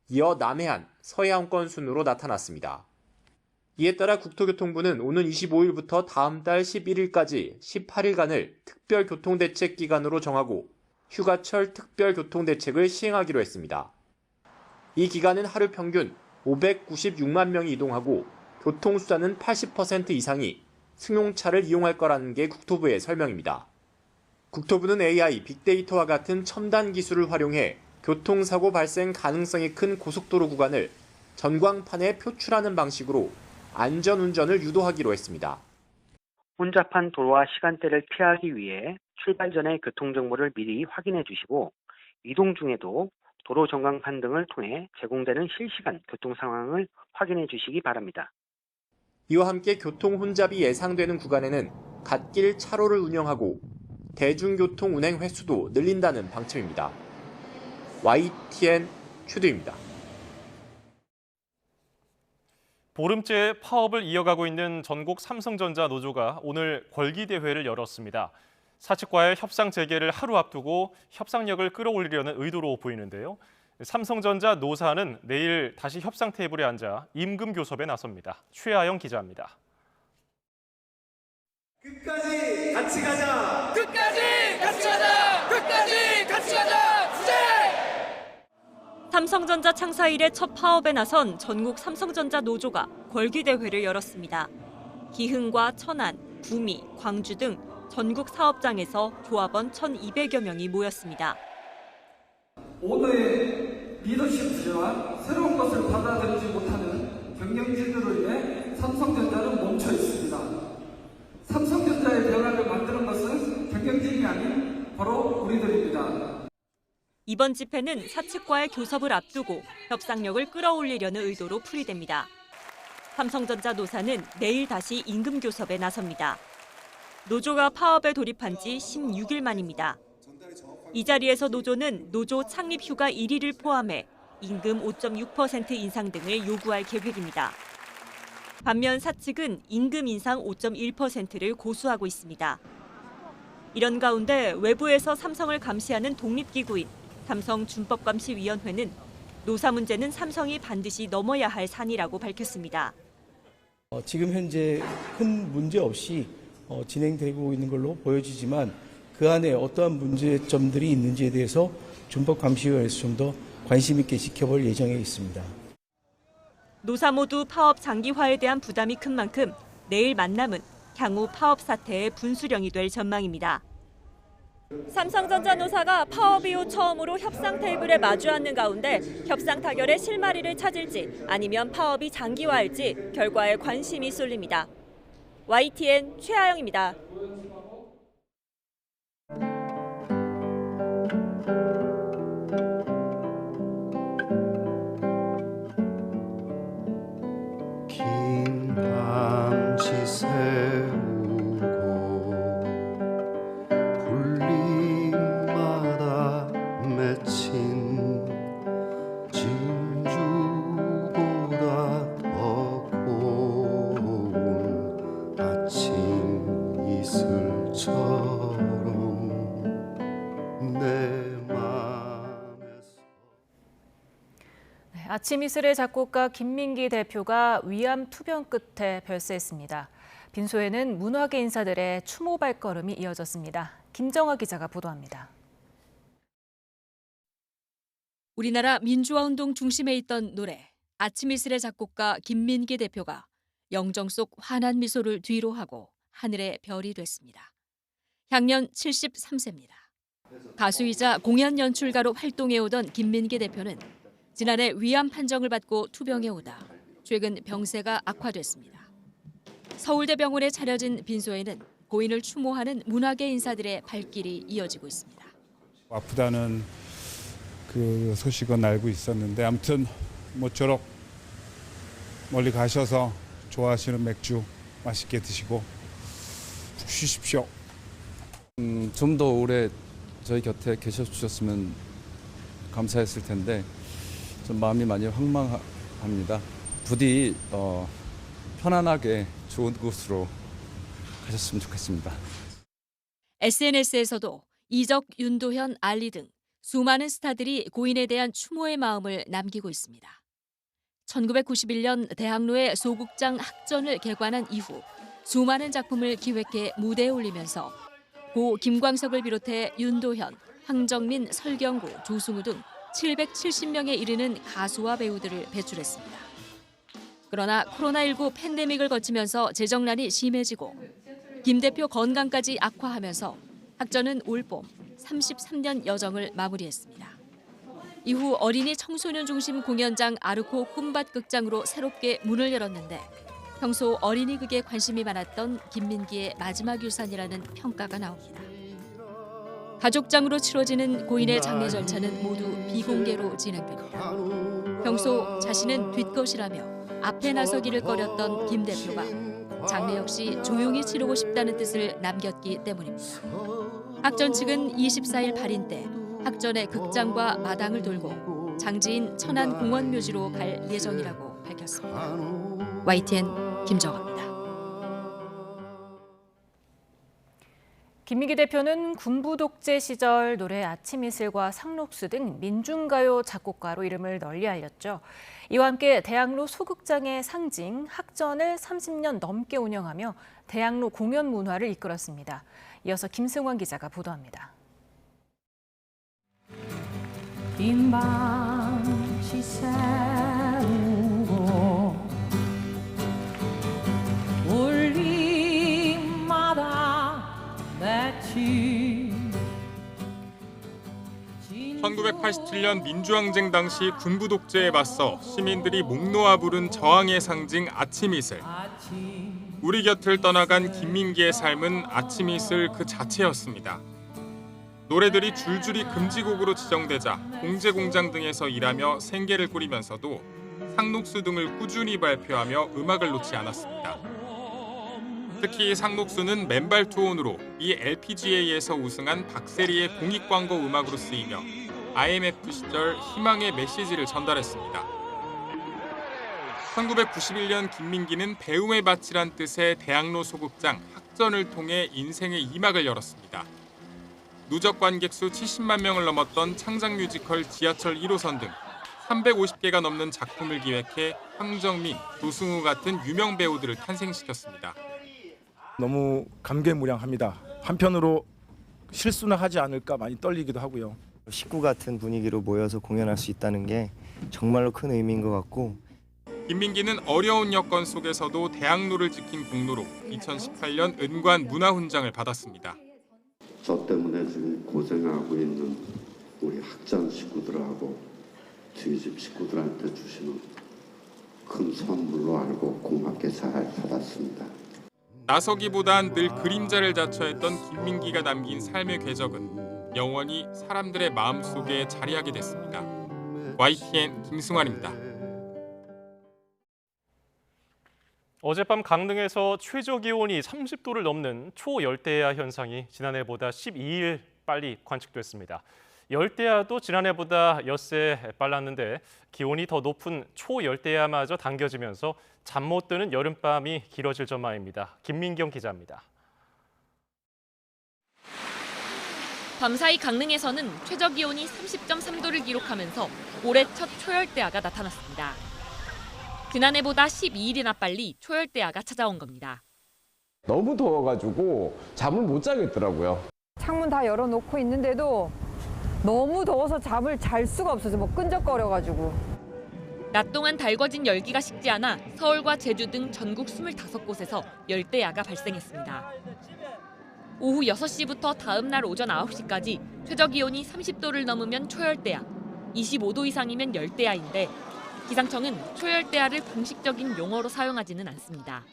이어 남해안, 서해안권 순으로 나타났습니다. 이에 따라 국토교통부는 오는 25일부터 다음 달 11일까지 18일간을 특별교통대책 기간으로 정하고 휴가철 특별교통대책을 시행하기로 했습니다. 이 기간은 하루 평균 596만 명이 이동하고 교통수단은 80% 이상이 승용차를 이용할 거라는 게 국토부의 설명입니다. 국토부는 AI, 빅데이터와 같은 첨단 기술을 활용해 교통사고 발생 가능성이 큰 고속도로 구간을 전광판에 표출하는 방식으로 안전운전을 유도하기로 했습니다. 혼잡한 도로와 시간대를 피하기 위해 출발 전에 교통정보를 미리 확인해 주시고 이동 중에도 도로 전광판 등을 통해 제공되는 실시간 교통 상황을 확인해 주시기 바랍니다. 이와 함께 교통 혼잡이 예상되는 구간에는 갓길 차로를 운영하고 대중교통 운행 횟수도 늘린다는 방침입니다. YTN 추두입니다. 보름째 파업을 이어가고 있는 전국 삼성전자 노조가 오늘 궐기대회를 열었습니다. 사측과의 협상 재개를 하루 앞두고 협상력을 끌어올리려는 의도로 보이는데요. 삼성전자 노사는 내일 다시 협상 테이블에 앉아 임금 교섭에 나섭니다. 최아영 기자입니다. 끝까지 같이 가자! 끝까지 같이 가자! 끝까지 같이 가자! 수재! 삼성전자 창사 이래 첫 파업에 나선 전국 삼성전자 노조가 궐기대회를 열었습니다. 기흥과 천안, 구미, 광주 등 전국 사업장에서 조합원 1,200여 명이 모였습니다. 오늘의 리더십 주제와 새로운 것을 받아들이지 못하는 경영진으로 인해 삼성전자는 멈춰 있습니다. 삼성전자의 변화를 만드는 것은 경영진이 아닌 바로 우리들입니다. 이번 집회는 사측과의 교섭을 앞두고 협상력을 끌어올리려는 의도로 풀이됩니다. 삼성전자 노사는 내일 다시 임금 교섭에 나섭니다. 노조가 파업에 돌입한 지 16일 만입니다. 이 자리에서 노조는 노조 창립 휴가 1일을 포함해 임금 5.6% 인상 등을 요구할 계획입니다. 반면 사측은 임금 인상 5.1%를 고수하고 있습니다. 이런 가운데 외부에서 삼성을 감시하는 독립기구인 삼성준법감시위원회는 노사 문제는 삼성이 반드시 넘어야 할 산이라고 밝혔습니다. 지금 현재 큰 문제 없이 진행되고 있는 걸로 보여지지만 그 안에 어떠한 문제점들이 있는지에 대해서 준법감시위원회에서 좀 더 관심 있게 지켜볼 예정에 있습니다. 노사 모두 파업 장기화에 대한 부담이 큰 만큼 내일 만남은 향후 파업 사태의 분수령이 될 전망입니다. 삼성전자 노사가 파업 이후 처음으로 협상 테이블에 마주 앉는 가운데 협상 타결의 실마리를 찾을지 아니면 파업이 장기화할지 결과에 관심이 쏠립니다. YTN 최아영입니다. 긴 밤시 새우고 불림마다 맺힌 진주보다 더 고운 아침 이슬처럼 내 맘에서. 아침 이슬의 작곡가 김민기 대표가 위암 투병 끝에 별세했습니다. 빈소에는 문화계 인사들의 추모 발걸음이 이어졌습니다. 김정아 기자가 보도합니다. 우리나라 민주화운동 중심에 있던 노래 아침 이슬의 작곡가 김민기 대표가 영정 속 환한 미소를 뒤로 하고 하늘의 별이 됐습니다. 향년 73세입니다. 가수이자 공연 연출가로 활동해오던 김민기 대표는 지난해 위암 판정을 받고 투병해 오다 최근 병세가 악화됐습니다. 서울대병원에 차려진 빈소에는 고인을 추모하는 문화계 인사들의 발길이 이어지고 있습니다. 아프다는 그 소식은 알고 있었는데 아무튼 모쪼록 멀리 가셔서 좋아하시는 맥주 맛있게 드시고 푹 쉬십시오. 좀 더 오래 저희 곁에 계셔 주셨으면 감사했을 텐데 좀 마음이 많이 황망합니다. 부디 편안하게 좋은 곳으로 가셨으면 좋겠습니다. SNS에서도 이적, 윤도현, 알리 등 수많은 스타들이 고인에 대한 추모의 마음을 남기고 있습니다. 1991년 대학로의 소극장 학전을 개관한 이후 수많은 작품을 기획해 무대에 올리면서 고 김광석을 비롯해 윤도현, 황정민, 설경구, 조승우 등 770명에 이르는 가수와 배우들을 배출했습니다. 그러나 코로나19 팬데믹을 거치면서 재정난이 심해지고 김 대표 건강까지 악화하면서 학전은 올봄 33년 여정을 마무리했습니다. 이후 어린이 청소년 중심 공연장 아르코 꿈밭 극장으로 새롭게 문을 열었는데 평소 어린이 극에 관심이 많았던 김민기의 마지막 유산이라는 평가가 나옵니다. 가족장으로 치러지는 고인의 장례 절차는 모두 비공개로 진행됩니다. 평소 자신은 뒷것이라며 앞에 나서기를 꺼렸던 김 대표가 장례 역시 조용히 치르고 싶다는 뜻을 남겼기 때문입니다. 학전 측은 24일 발인 때 학전의 극장과 마당을 돌고 장지인 천안공원묘지로 갈 예정이라고 밝혔습니다. YTN 김정아입니다. 김민기 대표는 군부 독재 시절 노래 아침 이슬과 상록수 등 민중가요 작곡가로 이름을 널리 알렸죠. 이와 함께 대학로 소극장의 상징 학전을 30년 넘게 운영하며 대학로 공연 문화를 이끌었습니다. 이어서 김승환 기자가 보도합니다. 빈 방치 세우고 울림마다 맺힌 1987년 민주항쟁 당시 군부 독재에 맞서 시민들이 목 놓아 부른 저항의 상징 아침 이슬. 우리 곁을 떠나간 김민기의 삶은 아침 이슬 그 자체였습니다. 노래들이 줄줄이 금지곡으로 지정되자 공제공장 등에서 일하며 생계를 꾸리면서도 상록수 등을 꾸준히 발표하며 음악을 놓지 않았습니다. 특히 상록수는 맨발 투혼으로 미 LPGA에서 우승한 박세리의 공익광고 음악으로 쓰이며 IMF 시절 희망의 메시지를 전달했습니다. 1991년 김민기는 배움의 밭이란 뜻의 대학로 소극장 학전을 통해 인생의 2막을 열었습니다. 누적 관객 수 70만 명을 넘었던 창작 뮤지컬 지하철 1호선 등 350개가 넘는 작품을 기획해 황정민, 조승우 같은 유명 배우들을 탄생시켰습니다. 너무 감개무량합니다. 한편으로 실수나 하지 않을까 많이 떨리기도 하고요. 식구 같은 분위기로 모여서 공연할 수 있다는 게 정말로 큰 의미인 것 같고 김민기는 어려운 여건 속에서도 대학로를 지킨 공로로 2018년 은관 문화훈장을 받았습니다. 저 때문에 지금 고생하고 있는 우리 학전 식구들하고 저희 집 식구들한테 주시는 큰 선물로 알고 고맙게 잘 받았습니다. 나서기보단 늘 그림자를 자처했던 김민기가 남긴 삶의 궤적은 영원히 사람들의 마음속에 자리하게 됐습니다. YTN 김승환입니다. 어젯밤 강릉에서 최저기온이 30도를 넘는 초열대야 현상이 지난해보다 12일 빨리 관측됐습니다. 열대야도 지난해보다 엿새 빨랐는데 기온이 더 높은 초열대야마저 당겨지면서 잠 못 드는 여름밤이 길어질 전망입니다. 김민경 기자입니다. 밤사이 강릉에서는 최저기온이 30.3도를 기록하면서 올해 첫 초열대야가 나타났습니다. 지난해보다 12일이나 빨리 초열대야가 찾아온 겁니다. 너무 더워가지고 잠을 못 자겠더라고요. 창문 다 열어놓고 있는데도 너무 더워서 잠을 잘 수가 없어서 뭐 끈적거려가지고. 낮 동안 달궈진 열기가 식지 않아 서울과 제주 등 전국 25곳에서 열대야가 발생했습니다. 오후 6시부터 다음 날 오전 9시까지 최저기온이 30도를 넘으면 초열대야, 25도 이상이면 열대야인데 기상청은 초열대야를 공식적인 용어로 사용하지는 않습니다.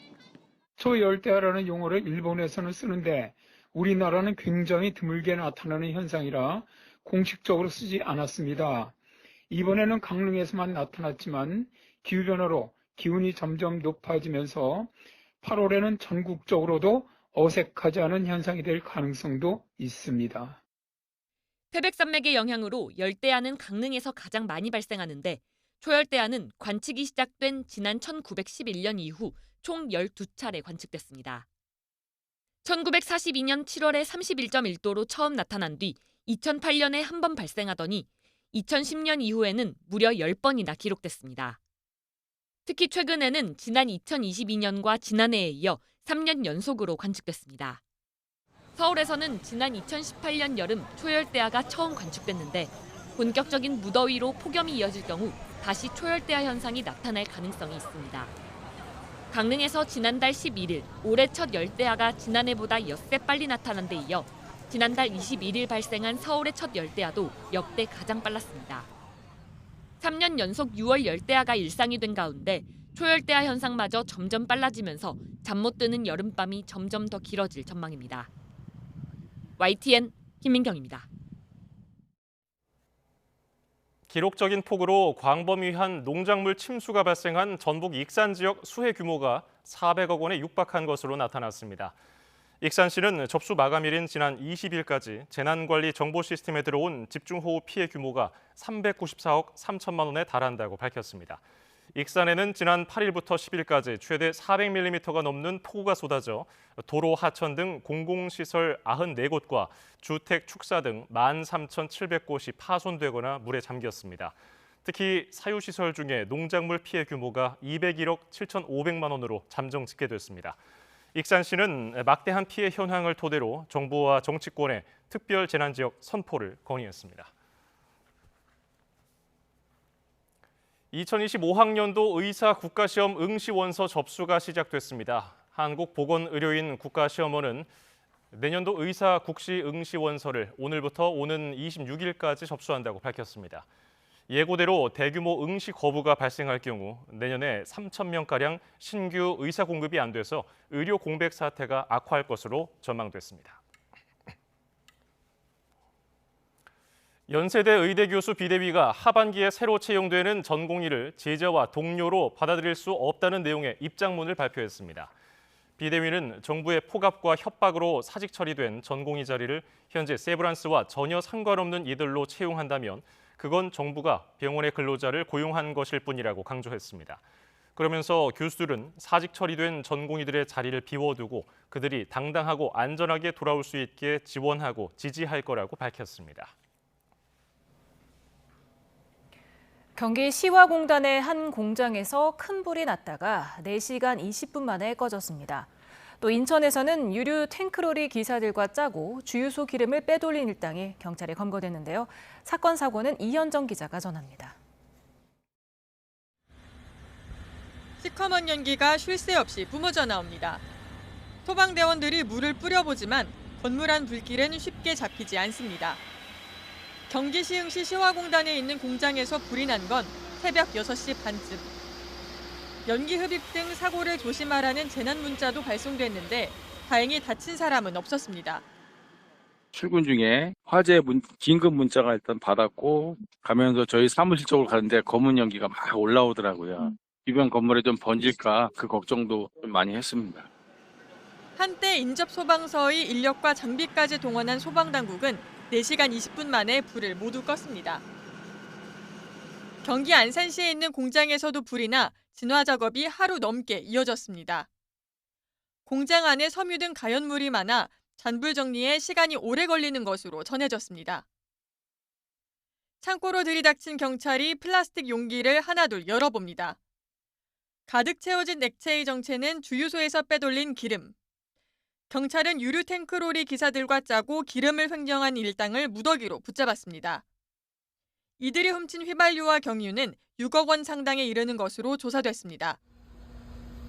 초열대야라는 용어를 일본에서는 쓰는데 우리나라는 굉장히 드물게 나타나는 현상이라 공식적으로 쓰지 않았습니다. 이번에는 강릉에서만 나타났지만 기후변화로 기온이 점점 높아지면서 8월에는 전국적으로도 어색하지 않은 현상이 될 가능성도 있습니다. 태백산맥의 영향으로 열대야는 강릉에서 가장 많이 발생하는데 초열대야는 관측이 시작된 지난 1911년 이후 총 12차례 관측됐습니다. 1942년 7월에 31.1도로 처음 나타난 뒤 2008년에 한 번 발생하더니 2010년 이후에는 무려 10번이나 기록됐습니다. 특히 최근에는 지난 2022년과 지난해에 이어 3년 연속으로 관측됐습니다. 서울에서는 지난 2018년 여름 초열대야가 처음 관측됐는데 본격적인 무더위로 폭염이 이어질 경우 다시 초열대야 현상이 나타날 가능성이 있습니다. 강릉에서 지난달 11일 올해 첫 열대야가 지난해보다 엿새 빨리 나타난 데 이어 지난달 21일 발생한 서울의 첫 열대야도 역대 가장 빨랐습니다. 3년 연속 6월 열대야가 일상이 된 가운데 초열대야 현상마저 점점 빨라지면서 잠 못 드는 여름밤이 점점 더 길어질 전망입니다. YTN 김민경입니다. 기록적인 폭우로 광범위한 농작물 침수가 발생한 전북 익산 지역 수해 규모가 400억 원에 육박한 것으로 나타났습니다. 익산시는 접수 마감일인 지난 20일까지 재난관리 정보 시스템에 들어온 집중호우 피해 규모가 394억 3천만 원에 달한다고 밝혔습니다. 익산에는 지난 8일부터 10일까지 최대 400mm가 넘는 폭우가 쏟아져 도로, 하천 등 공공시설 94곳과 주택, 축사 등 13,700곳이 파손되거나 물에 잠겼습니다. 특히 사유시설 중에 농작물 피해 규모가 201억 7,500만 원으로 잠정 집계됐습니다. 익산시는 막대한 피해 현황을 토대로 정부와 정치권에 특별 재난지역 선포를 건의했습니다. 2025학년도 의사 국가시험 응시원서 접수가 시작됐습니다. 한국보건의료인 국가시험원은 내년도 의사 국시 응시원서를 오늘부터 오는 26일까지 접수한다고 밝혔습니다. 예고대로 대규모 응시 거부가 발생할 경우 내년에 3,000명가량 신규 의사 공급이 안 돼서 의료 공백 사태가 악화할 것으로 전망됐습니다. 연세대 의대 교수 비대위가 하반기에 새로 채용되는 전공의를 제자와 동료로 받아들일 수 없다는 내용의 입장문을 발표했습니다. 비대위는 정부의 포갑과 협박으로 사직 처리된 전공의 자리를 현재 세브란스와 전혀 상관없는 이들로 채용한다면 그건 정부가 병원의 근로자를 고용한 것일 뿐이라고 강조했습니다. 그러면서 교수들은 사직 처리된 전공의들의 자리를 비워두고 그들이 당당하고 안전하게 돌아올 수 있게 지원하고 지지할 거라고 밝혔습니다. 경기 시화공단의 한 공장에서 큰 불이 났다가 4시간 20분 만에 꺼졌습니다. 또 인천에서는 유류 탱크로리 기사들과 짜고 주유소 기름을 빼돌린 일당이 경찰에 검거됐는데요. 사건 사고는 이현정 기자가 전합니다. 시커먼 연기가 쉴 새 없이 뿜어져 나옵니다. 소방대원들이 물을 뿌려보지만 건물 안 불길은 쉽게 잡히지 않습니다. 경기 시흥시 시화공단에 있는 공장에서 불이 난 건 새벽 6시 반쯤. 연기 흡입 등 사고를 조심하라는 재난 문자도 발송됐는데 다행히 다친 사람은 없었습니다. 출근 중에 화재 긴급 문자가 일단 받았고 가면서 저희 사무실 쪽으로 가는데 검은 연기가 막 올라오더라고요. 주변 건물에 좀 번질까 그 걱정도 좀 많이 했습니다. 한때 인접 소방서의 인력과 장비까지 동원한 소방당국은 4시간 20분 만에 불을 모두 껐습니다. 경기 안산시에 있는 공장에서도 불이 나 진화 작업이 하루 넘게 이어졌습니다. 공장 안에 섬유 등 가연물이 많아 잔불 정리에 시간이 오래 걸리는 것으로 전해졌습니다. 창고로 들이닥친 경찰이 플라스틱 용기를 하나둘 열어봅니다. 가득 채워진 액체의 정체는 주유소에서 빼돌린 기름. 경찰은 유류 탱크로리 기사들과 짜고 기름을 횡령한 일당을 무더기로 붙잡았습니다. 이들이 훔친 휘발유와 경유는 6억 원 상당에 이르는 것으로 조사됐습니다.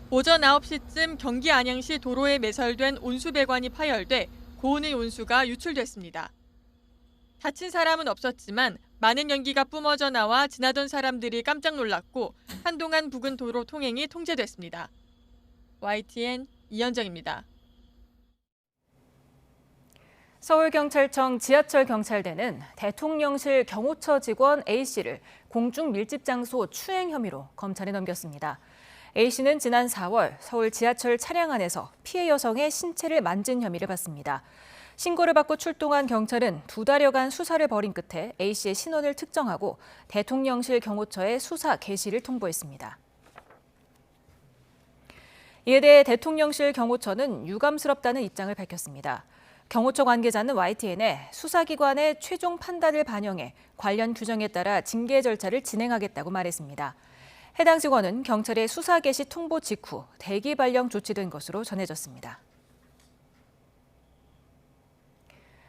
오전 9시쯤 경기 안양시 도로에 매설된 온수배관이 파열돼 고온의 온수가 유출됐습니다. 다친 사람은 없었지만 많은 연기가 뿜어져 나와 지나던 사람들이 깜짝 놀랐고 한동안 부근 도로 통행이 통제됐습니다. YTN 이현정입니다. 서울경찰청 지하철경찰대는 대통령실 경호처 직원 A씨를 공중 밀집 장소 추행 혐의로 검찰에 넘겼습니다. A씨는 지난 4월 서울 지하철 차량 안에서 피해 여성의 신체를 만진 혐의를 받습니다. 신고를 받고 출동한 경찰은 2달여간 수사를 벌인 끝에 A씨의 신원을 특정하고 대통령실 경호처에 수사 개시를 통보했습니다. 이에 대해 대통령실 경호처는 유감스럽다는 입장을 밝혔습니다. 경호처 관계자는 YTN에 수사기관의 최종 판단을 반영해 관련 규정에 따라 징계 절차를 진행하겠다고 말했습니다. 해당 직원은 경찰의 수사 개시 통보 직후 대기 발령 조치된 것으로 전해졌습니다.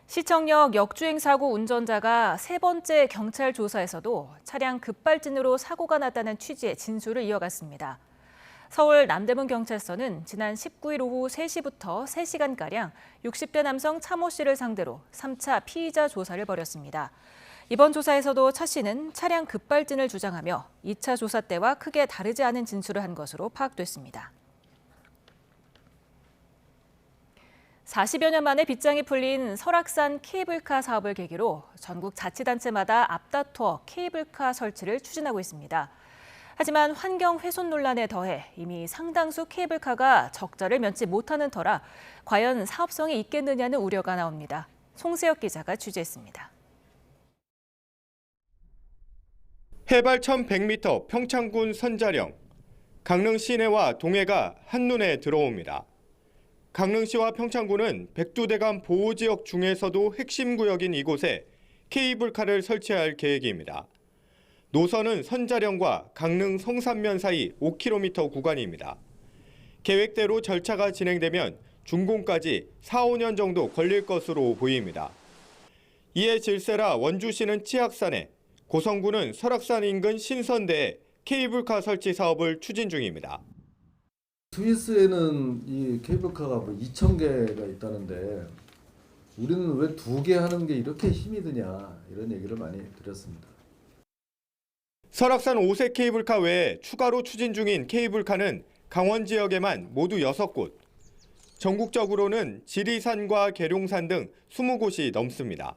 시청역 역주행 사고 운전자가 3번째 경찰 조사에서도 차량 급발진으로 사고가 났다는 취지의 진술을 이어갔습니다. 서울 남대문경찰서는 지난 19일 오후 3시부터 3시간가량 60대 남성 차모 씨를 상대로 3차 피의자 조사를 벌였습니다. 이번 조사에서도 차 씨는 차량 급발진을 주장하며 2차 조사 때와 크게 다르지 않은 진술을 한 것으로 파악됐습니다. 40여 년 만에 빗장이 풀린 설악산 케이블카 사업을 계기로 전국 자치단체마다 앞다투어 케이블카 설치를 추진하고 있습니다. 하지만 환경 훼손 논란에 더해 이미 상당수 케이블카가 적자를 면치 못하는 터라 과연 사업성이 있겠느냐는 우려가 나옵니다. 송세혁 기자가 취재했습니다. 해발 1,100m 평창군 선자령. 강릉 시내와 동해가 한눈에 들어옵니다. 강릉시와 평창군은 백두대간 보호지역 중에서도 핵심 구역인 이곳에 케이블카를 설치할 계획입니다. 노선은 선자령과 강릉 성산면 사이 5km 구간입니다. 계획대로 절차가 진행되면 준공까지 4, 5년 정도 걸릴 것으로 보입니다. 이에 질세라 원주시는 치악산에, 고성군은 설악산 인근 신선대에 케이블카 설치 사업을 추진 중입니다. 스위스에는 이 케이블카가 2,000개가 있다는데 우리는 왜 2개 하는 게 이렇게 힘이 드냐 이런 얘기를 많이 드렸습니다. 설악산 5세 케이블카 외에 추가로 추진 중인 케이블카는 강원 지역에만 모두 6곳, 전국적으로는 지리산과 계룡산 등 20곳이 넘습니다.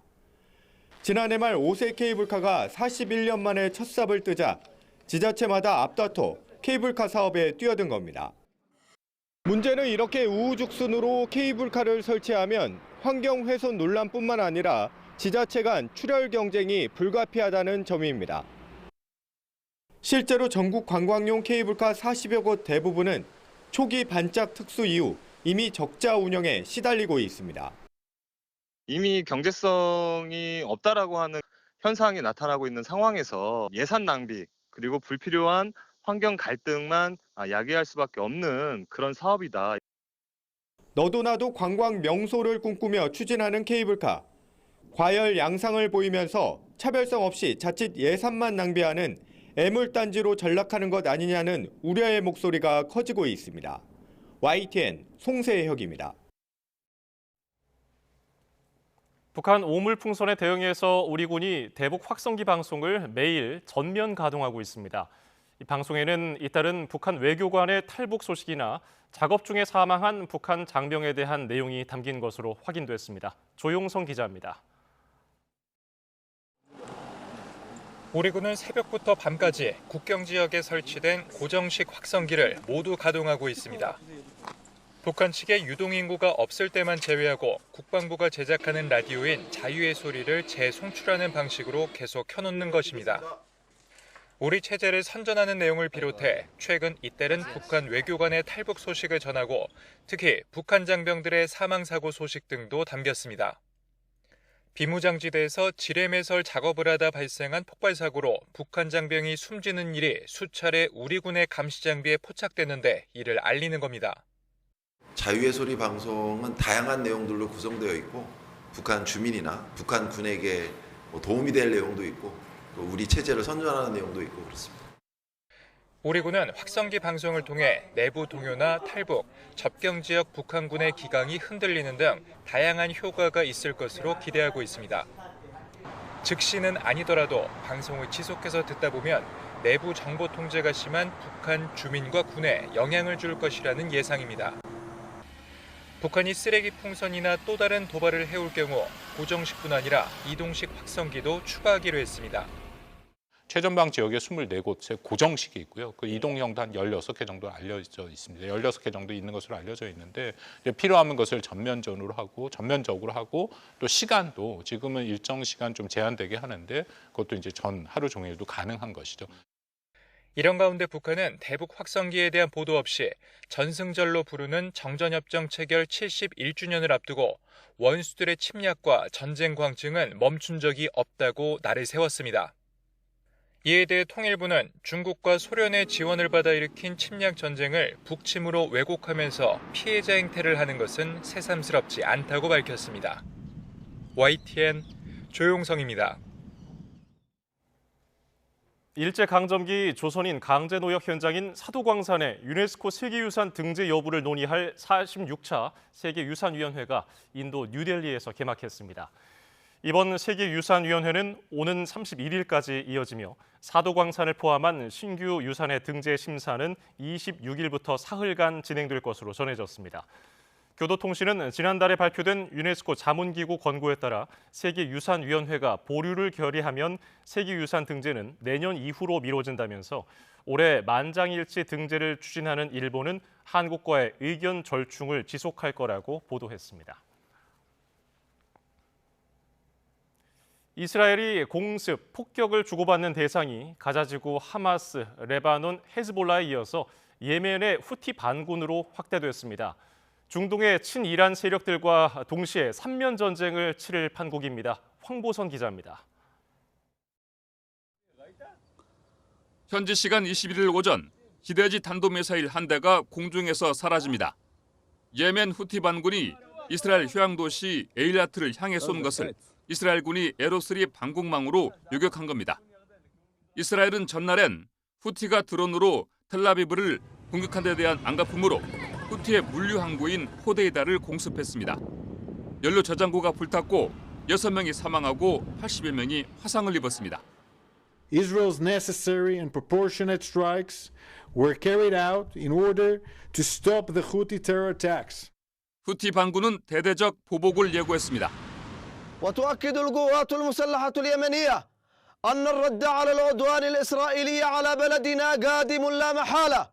지난해 말 5세 케이블카가 41년 만에 첫 삽을 뜨자 지자체마다 앞다퉈 케이블카 사업에 뛰어든 겁니다. 문제는 이렇게 우후죽순으로 케이블카를 설치하면 환경 훼손 논란뿐만 아니라 지자체 간 출혈 경쟁이 불가피하다는 점입니다. 실제로 전국 관광용 케이블카 40여 곳 대부분은 초기 반짝 특수 이후 이미 적자 운영에 시달리고 있습니다. 이미 경제성이 없다라고 하는 현상이 나타나고 있는 상황에서 예산 낭비 그리고 불필요한 환경 갈등만 야기할 수밖에 없는 그런 사업이다. 너도 나도 관광 명소를 꿈꾸며 추진하는 케이블카. 과열 양상을 보이면서 차별성 없이 자칫 예산만 낭비하는 애물단지로 전락하는 것 아니냐는 우려의 목소리가 커지고 있습니다. YTN 송세혁입니다. 북한 오물풍선에 대응해서 우리 군이 대북 확성기 방송을 매일 전면 가동하고 있습니다. 이 방송에는 잇따른 북한 외교관의 탈북 소식이나 작업 중에 사망한 북한 장병에 대한 내용이 담긴 것으로 확인됐습니다. 조용성 기자입니다. 우리 군은 새벽부터 밤까지 국경 지역에 설치된 고정식 확성기를 모두 가동하고 있습니다. 북한 측의 유동인구가 없을 때만 제외하고 국방부가 제작하는 라디오인 자유의 소리를 재송출하는 방식으로 계속 켜놓는 것입니다. 우리 체제를 선전하는 내용을 비롯해 최근 잇따른 북한 외교관의 탈북 소식을 전하고 특히 북한 장병들의 사망사고 소식 등도 담겼습니다. 비무장지대에서 지뢰매설 작업을 하다 발생한 폭발사고로 북한 장병이 숨지는 일이 수차례 우리 군의 감시 장비에 포착됐는데 이를 알리는 겁니다. 자유의 소리 방송은 다양한 내용들로 구성되어 있고 북한 주민이나 북한 군에게 도움이 될 내용도 있고 또 우리 체제를 선전하는 내용도 있고 그렇습니다. 우리 군은 확성기 방송을 통해 내부 동요나 탈북, 접경 지역 북한군의 기강이 흔들리는 등 다양한 효과가 있을 것으로 기대하고 있습니다. 즉시는 아니더라도 방송을 지속해서 듣다 보면 내부 정보 통제가 심한 북한 주민과 군에 영향을 줄 것이라는 예상입니다. 북한이 쓰레기 풍선이나 또 다른 도발을 해올 경우 고정식뿐 아니라 이동식 확성기도 추가하기로 했습니다. 최전방 지역에 24곳의 고정식이 있고요. 그 이동형도 한 16개 정도 알려져 있습니다. 16개 정도 있는 것으로 알려져 있는데 이제 필요한 것을 전면적으로 하고 또 시간도 지금은 일정 시간 좀 제한되게 하는데 그것도 이제 전 하루 종일도 가능한 것이죠. 이런 가운데 북한은 대북 확성기에 대한 보도 없이 전승절로 부르는 정전협정 체결 71주년을 앞두고 원수들의 침략과 전쟁 광증은 멈춘 적이 없다고 날을 세웠습니다. 이에 대해 통일부는 중국과 소련의 지원을 받아 일으킨 침략 전쟁을 북침으로 왜곡하면서 피해자 행태를 하는 것은 새삼스럽지 않다고 밝혔습니다. YTN 조용성입니다. 일제강점기 조선인 강제노역 현장인 사도광산의 유네스코 세계유산 등재 여부를 논의할 46차 세계유산위원회가 인도 뉴델리에서 개막했습니다. 이번 세계유산위원회는 오는 31일까지 이어지며 사도광산을 포함한 신규 유산의 등재 심사는 26일부터 사흘간 진행될 것으로 전해졌습니다. 교도통신은 지난달에 발표된 유네스코 자문기구 권고에 따라 세계유산위원회가 보류를 결의하면 세계유산 등재는 내년 이후로 미뤄진다면서 올해 만장일치 등재를 추진하는 일본은 한국과의 의견 절충을 지속할 거라고 보도했습니다. 이스라엘이 공습, 폭격을 주고받는 대상이 가자지구 하마스, 레바논, 헤즈볼라에 이어서 예멘의 후티 반군으로 확대됐습니다. 중동의 친이란 세력들과 동시에 3면 전쟁을 치를 판국입니다. 황보선 기자입니다. 현지 시간 21일 오전 히데지 탄도미사일 한 대가 공중에서 사라집니다. 예멘 후티 반군이 이스라엘 휴양도시 에일라트를 향해 쏜 것을 이스라엘군이 에로3 방공망으로 요격한 겁니다. 이스라엘은 전날엔 후티가 드론으로 텔라비브를 공격한 데 대한 안갚음으로 후티의 물류 항구인 호데이다를 공습했습니다. 연료 저장고가 불탔고 6명이 사망하고 80여 명이 화상을 입었습니다. Israel's necessary and proportionate strikes were carried out in order to stop the Houthi terror attacks. 후티 반군은 대대적 보복을 예고했습니다. وتؤكد القوات المسلحة اليمنية أن الرد على العدوان الإسرائيلي على بلدنا قادم لا محالة.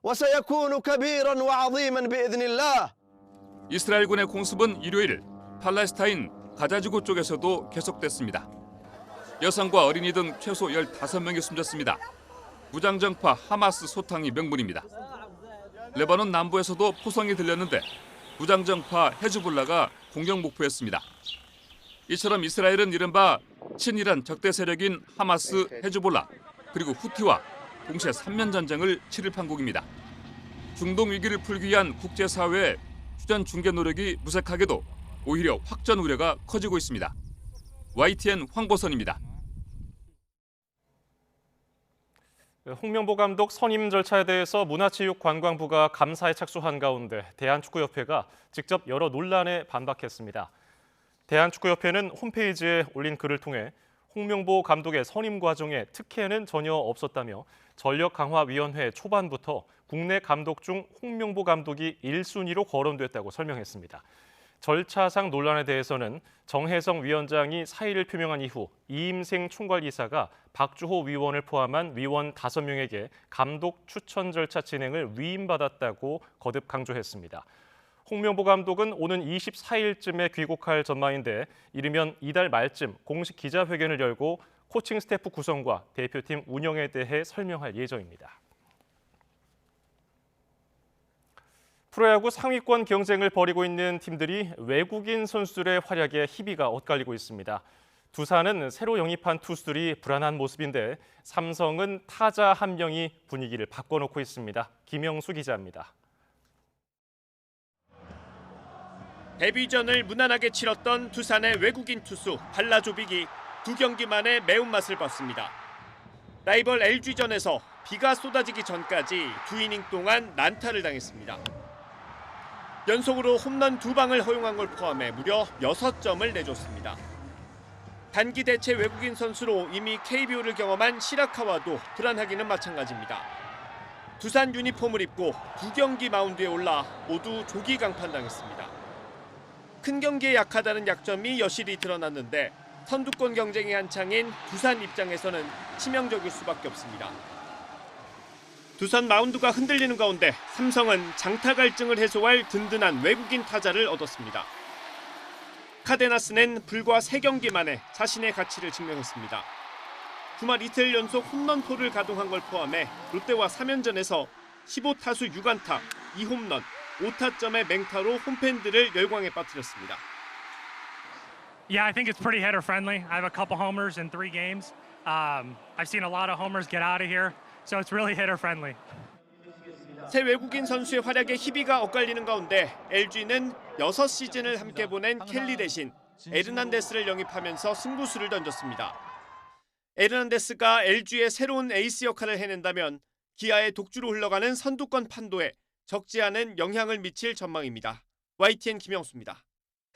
وسيكون كبيرا وعظيما بإذن الله. 이스라엘군의 공습은 일요일 팔레스타인 가자지구 쪽에서도 계속됐습니다. 여성과 어린이 등 최소 15명이 숨졌습니다. 무장정파 하마스 소탕이 명분입니다. 레바논 남부에서도 포성이 들렸는데 무장정파 헤즈볼라가 공격 목표였습니다. 이처럼 이스라엘은 이른바 친이란 적대 세력인 하마스, 헤즈볼라 그리고 후티와 동시에 3면 전쟁을 치를 판국입니다. 중동 위기를 풀기 위한 국제사회의 휴전 중개 노력이 무색하게도 오히려 확전 우려가 커지고 있습니다. YTN 황보선입니다. 홍명보 감독 선임 절차에 대해서 문화체육관광부가 감사에 착수한 가운데 대한축구협회가 직접 여러 논란에 반박했습니다. 대한축구협회는 홈페이지에 올린 글을 통해 홍명보 감독의 선임 과정에 특혜는 전혀 없었다며 전력강화위원회 초반부터 국내 감독 중 홍명보 감독이 1순위로 거론됐다고 설명했습니다. 절차상 논란에 대해서는 정혜성 위원장이 사의를 표명한 이후 이임생 총괄이사가 박주호 위원을 포함한 위원 5명에게 감독 추천 절차 진행을 위임받았다고 거듭 강조했습니다. 홍명보 감독은 오는 24일쯤에 귀국할 전망인데 이르면 이달 말쯤 공식 기자회견을 열고 코칭 스태프 구성과 대표팀 운영에 대해 설명할 예정입니다. 프로야구 상위권 경쟁을 벌이고 있는 팀들이 외국인 선수들의 활약에 희비가 엇갈리고 있습니다. 두산은 새로 영입한 투수들이 불안한 모습인데 삼성은 타자 한 명이 분위기를 바꿔놓고 있습니다. 김영수 기자입니다. 데뷔전을 무난하게 치렀던 두산의 외국인 투수 발라조빅이 2경기 만에 매운맛을 봤습니다. 라이벌 LG전에서 비가 쏟아지기 전까지 2이닝 동안 난타를 당했습니다. 연속으로 홈런 2방을 허용한 걸 포함해 무려 6점을 내줬습니다. 단기 대체 외국인 선수로 이미 KBO를 경험한 시라카와도 불안하기는 마찬가지입니다. 두산 유니폼을 입고 2경기 마운드에 올라 모두 조기 강판당했습니다. 큰 경기에 약하다는 약점이 여실히 드러났는데 선두권 경쟁이 한창인 두산 입장에서는 치명적일 수밖에 없습니다. 두산 마운드가 흔들리는 가운데 삼성은 장타 갈증을 해소할 든든한 외국인 타자를 얻었습니다. 카데나스는 불과 3경기 만에 자신의 가치를 증명했습니다. 주말 이틀 연속 홈런포를 가동한 걸 포함해 롯데와 3연전에서 15타수 6안타, 2홈런, 5타점의 맹타로 홈팬들을 열광에 빠뜨렸습니다. Yeah, I think it's pretty hitter friendly. I have a couple homers in 3 games. I've seen a lot of homers get out of here, so it's really hitter friendly. 새 외국인 선수의 활약에 희비가 엇갈리는 가운데 LG는 6시즌을 함께 보낸 켈리 대신 에르난데스를 영입하면서 승부수를 던졌습니다. 에르난데스가 LG의 새로운 에이스 역할을 해낸다면 기아의 독주로 흘러가는 선두권 판도에 적지 않은 영향을 미칠 전망입니다. YTN 김영수입니다.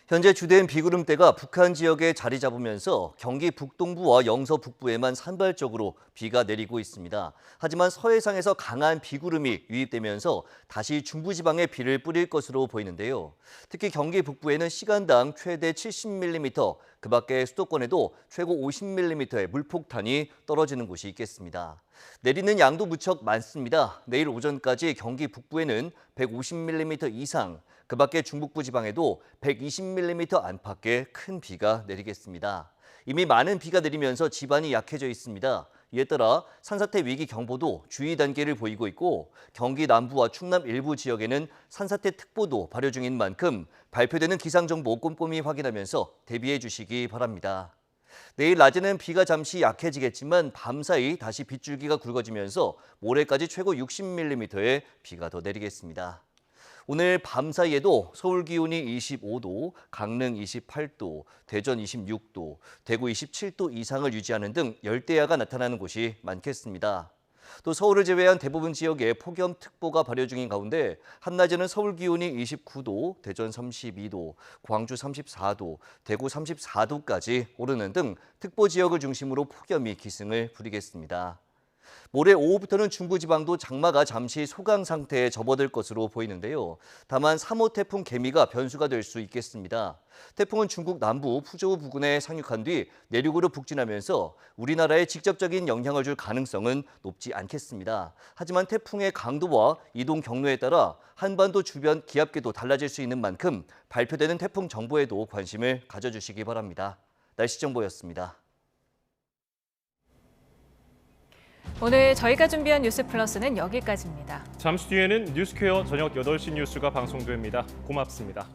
현재 주된 비구름대가 북한 지역에 자리 잡으면서 경기 북동부와 영서 북부에만 산발적으로 비가 내리고 있습니다. 하지만 서해상에서 강한 비구름이 유입되면서 다시 중부지방에 비를 뿌릴 것으로 보이는데요. 특히 경기 북부에는 시간당 최대 70mm, 그 밖에 수도권에도 최고 50mm의 물폭탄이 떨어지는 곳이 있겠습니다. 내리는 양도 무척 많습니다. 내일 오전까지 경기 북부에는 150mm 이상, 그 밖에 중북부 지방에도 120mm 안팎의 큰 비가 내리겠습니다. 이미 많은 비가 내리면서 지반이 약해져 있습니다. 이에 따라 산사태 위기 경보도 주의 단계를 보이고 있고 경기 남부와 충남 일부 지역에는 산사태 특보도 발효 중인 만큼 발표되는 기상정보 꼼꼼히 확인하면서 대비해 주시기 바랍니다. 내일 낮에는 비가 잠시 약해지겠지만 밤사이 다시 빗줄기가 굵어지면서 모레까지 최고 60mm의 비가 더 내리겠습니다. 오늘 밤사이에도 서울 기온이 25도, 강릉 28도, 대전 26도, 대구 27도 이상을 유지하는 등 열대야가 나타나는 곳이 많겠습니다. 또 서울을 제외한 대부분 지역에 폭염특보가 발효 중인 가운데 한낮에는 서울 기온이 29도, 대전 32도, 광주 34도, 대구 34도까지 오르는 등 특보 지역을 중심으로 폭염이 기승을 부리겠습니다. 모레 오후부터는 중부지방도 장마가 잠시 소강 상태에 접어들 것으로 보이는데요. 다만 3호 태풍 개미가 변수가 될 수 있겠습니다. 태풍은 중국 남부 푸저우 부근에 상륙한 뒤 내륙으로 북진하면서 우리나라에 직접적인 영향을 줄 가능성은 높지 않겠습니다. 하지만 태풍의 강도와 이동 경로에 따라 한반도 주변 기압계도 달라질 수 있는 만큼 발표되는 태풍 정보에도 관심을 가져주시기 바랍니다. 날씨 정보였습니다. 오늘 저희가 준비한 뉴스 플러스는 여기까지입니다. 잠시 뒤에는 뉴스퀘어 저녁 8시 뉴스가 방송됩니다. 고맙습니다.